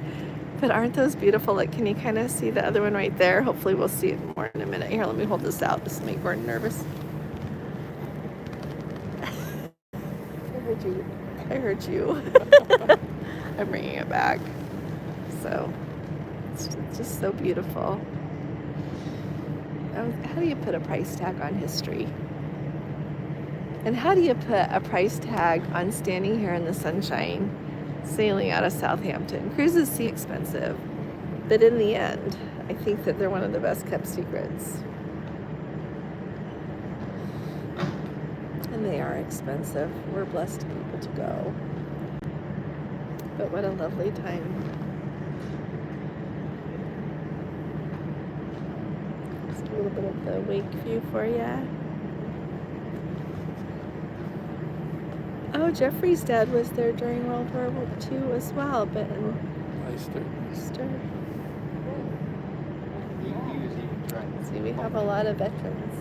Speaker 1: But aren't those beautiful? Like, can you kind of see the other one right there? Hopefully we'll see it more in a minute. Here, let me hold this out. This will make Gordon nervous. I heard you. I'm bringing it back. So, it's just so beautiful. How do you put a price tag on history? And how do you put a price tag on standing here in the sunshine, sailing out of Southampton? Cruises seem expensive, but in the end, I think that they're one of the best kept secrets. And they are expensive. We're blessed to be able to go. But what a lovely time. Just a little bit of the wake view for you. Oh, Jeffrey's dad was there during World War II as well, but in Leicester. See, we have a lot of veterans.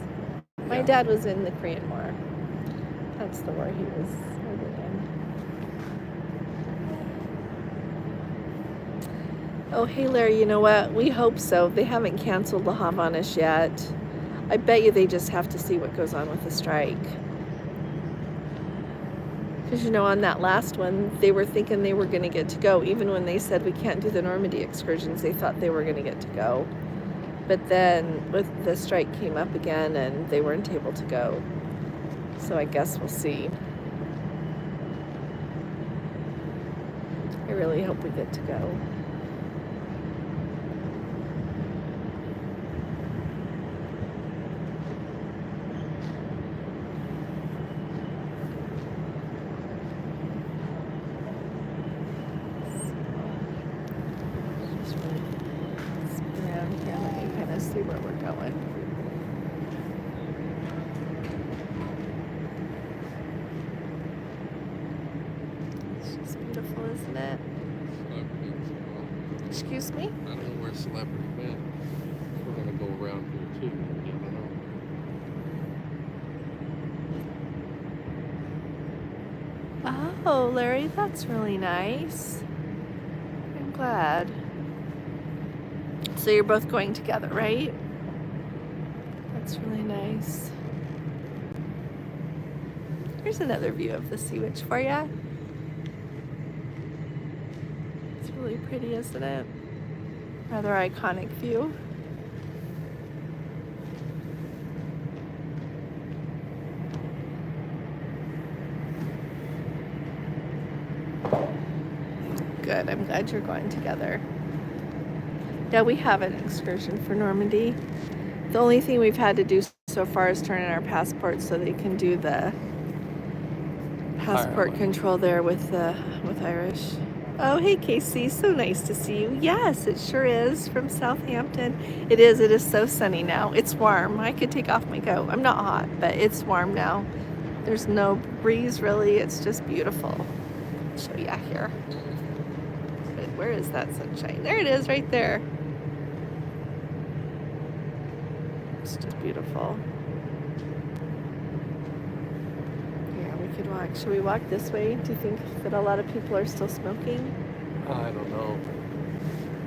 Speaker 1: My dad was in the Korean War. That's the war he was serving in. Oh, hey Larry, you know what? We hope so. They haven't canceled La Havana yet. I bet you they just have to see what goes on with the strike. Because, you know, on that last one, they were thinking they were going to get to go. Even when they said we can't do the Normandy excursions, they thought they were going to get to go. But then with the strike came up again and they weren't able to go. So I guess we'll see. I really hope we get to go. See where we're going. It's just beautiful, isn't it? Excuse me?
Speaker 2: I don't know where Celebrity went. We're gonna go around here too. I don't know.
Speaker 1: Oh, Larry, that's really nice. I'm glad. So you're both going together, right? That's really nice. Here's another view of the Sea Witch for you. It's really pretty, isn't it? Rather iconic view. Good, I'm glad you're going together. Yeah, we have an excursion for Normandy. The only thing we've had to do so far is turn in our passports so they can do the passport control there with Irish. Oh, hey Casey, so nice to see you. Yes, it sure is, from Southampton. It is so sunny now. It's warm. I could take off my coat. I'm not hot, but it's warm now. There's no breeze really. It's just beautiful. I'll show you here. But where is that sunshine? There it is, right there. It's just beautiful. Yeah, we could walk. Should we walk this way? Do you think that a lot of people are still smoking?
Speaker 2: I don't know.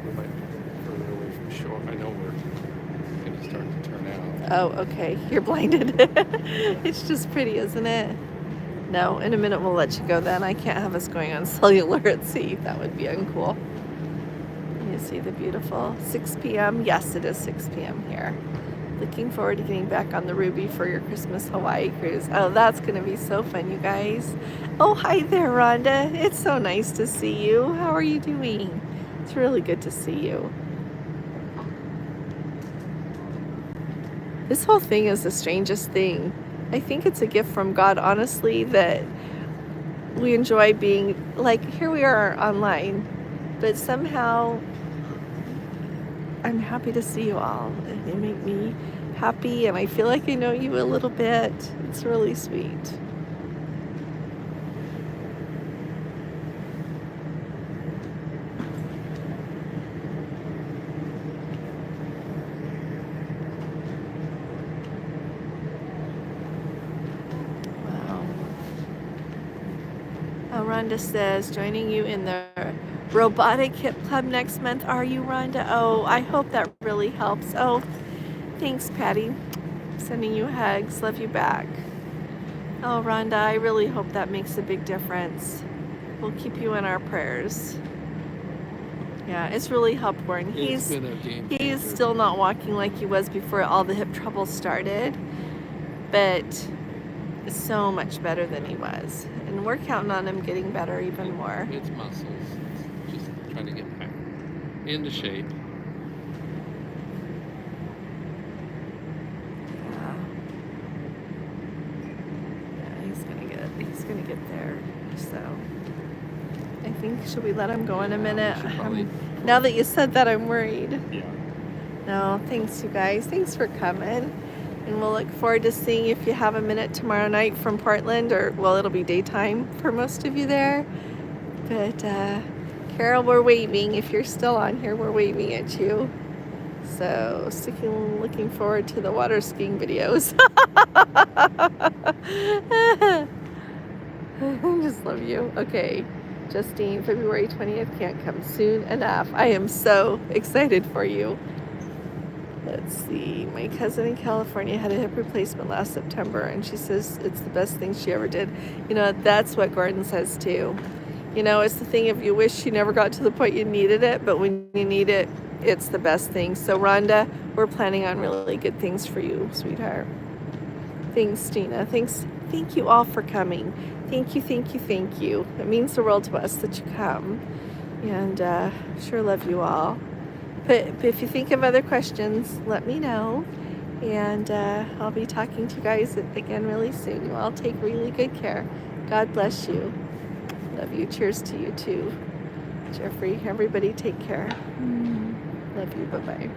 Speaker 2: We might be further away from shore. I know we're going to start to turn out.
Speaker 1: Oh, okay. You're blinded. It's just pretty, isn't it? No, in a minute we'll let you go then. I can't have us going on cellular at sea. That would be uncool. You see the beautiful 6 p.m. Yes, it is 6 p.m. here. Looking forward to getting back on the Ruby for your Christmas Hawaii cruise. Oh, that's going to be so fun, you guys. Oh, hi there, Rhonda. It's so nice to see you. How are you doing? It's really good to see you. This whole thing is the strangest thing. I think it's a gift from God, honestly, that we enjoy being, like, here we are online, but somehow I'm happy to see you all. They make me happy, and I feel like I know you a little bit. It's really sweet. Wow. Oh, Rhonda says, joining you in the Robotic Hip Club next month. Are you, Rhonda? Oh, I hope that really helps. Oh, thanks, Patty. Sending you hugs. Love you back. Oh, Rhonda, I really hope that makes a big difference. We'll keep you in our prayers. Yeah, it's really helped Warren. He's still not walking like he was before all the hip trouble started, but so much better than he was. And we're counting on him getting better even more.
Speaker 2: It's muscles. Just trying to get back into shape.
Speaker 1: Yeah, he's gonna get there. So I think, should we let him go in a minute? Now that you said that, I'm worried.
Speaker 3: Yeah.
Speaker 1: No, thanks you guys. Thanks for coming. And we'll look forward to seeing if you have a minute tomorrow night from Portland, or, well, it'll be daytime for most of you there. But Carol, we're waving. If you're still on here, we're waving at you. So looking forward to the water skiing videos. I just love you. Okay, Justine, February 20th can't come soon enough. I am so excited for you. Let's see. My cousin in California had a hip replacement last September, and she says it's the best thing she ever did. You know, that's what Gordon says too. You know, it's the thing if you wish you never got to the point you needed it, but when you need it, it's the best thing. So Rhonda, we're planning on really good things for you, sweetheart. Thanks, Tina. Thank you all for coming. Thank you. It means the world to us that you come. And sure love you all. But if you think of other questions, let me know. And I'll be talking to you guys again really soon. You all take really good care. God bless you. Love you. Cheers to you too. Jeffrey, everybody take care. Love you. Bye-bye.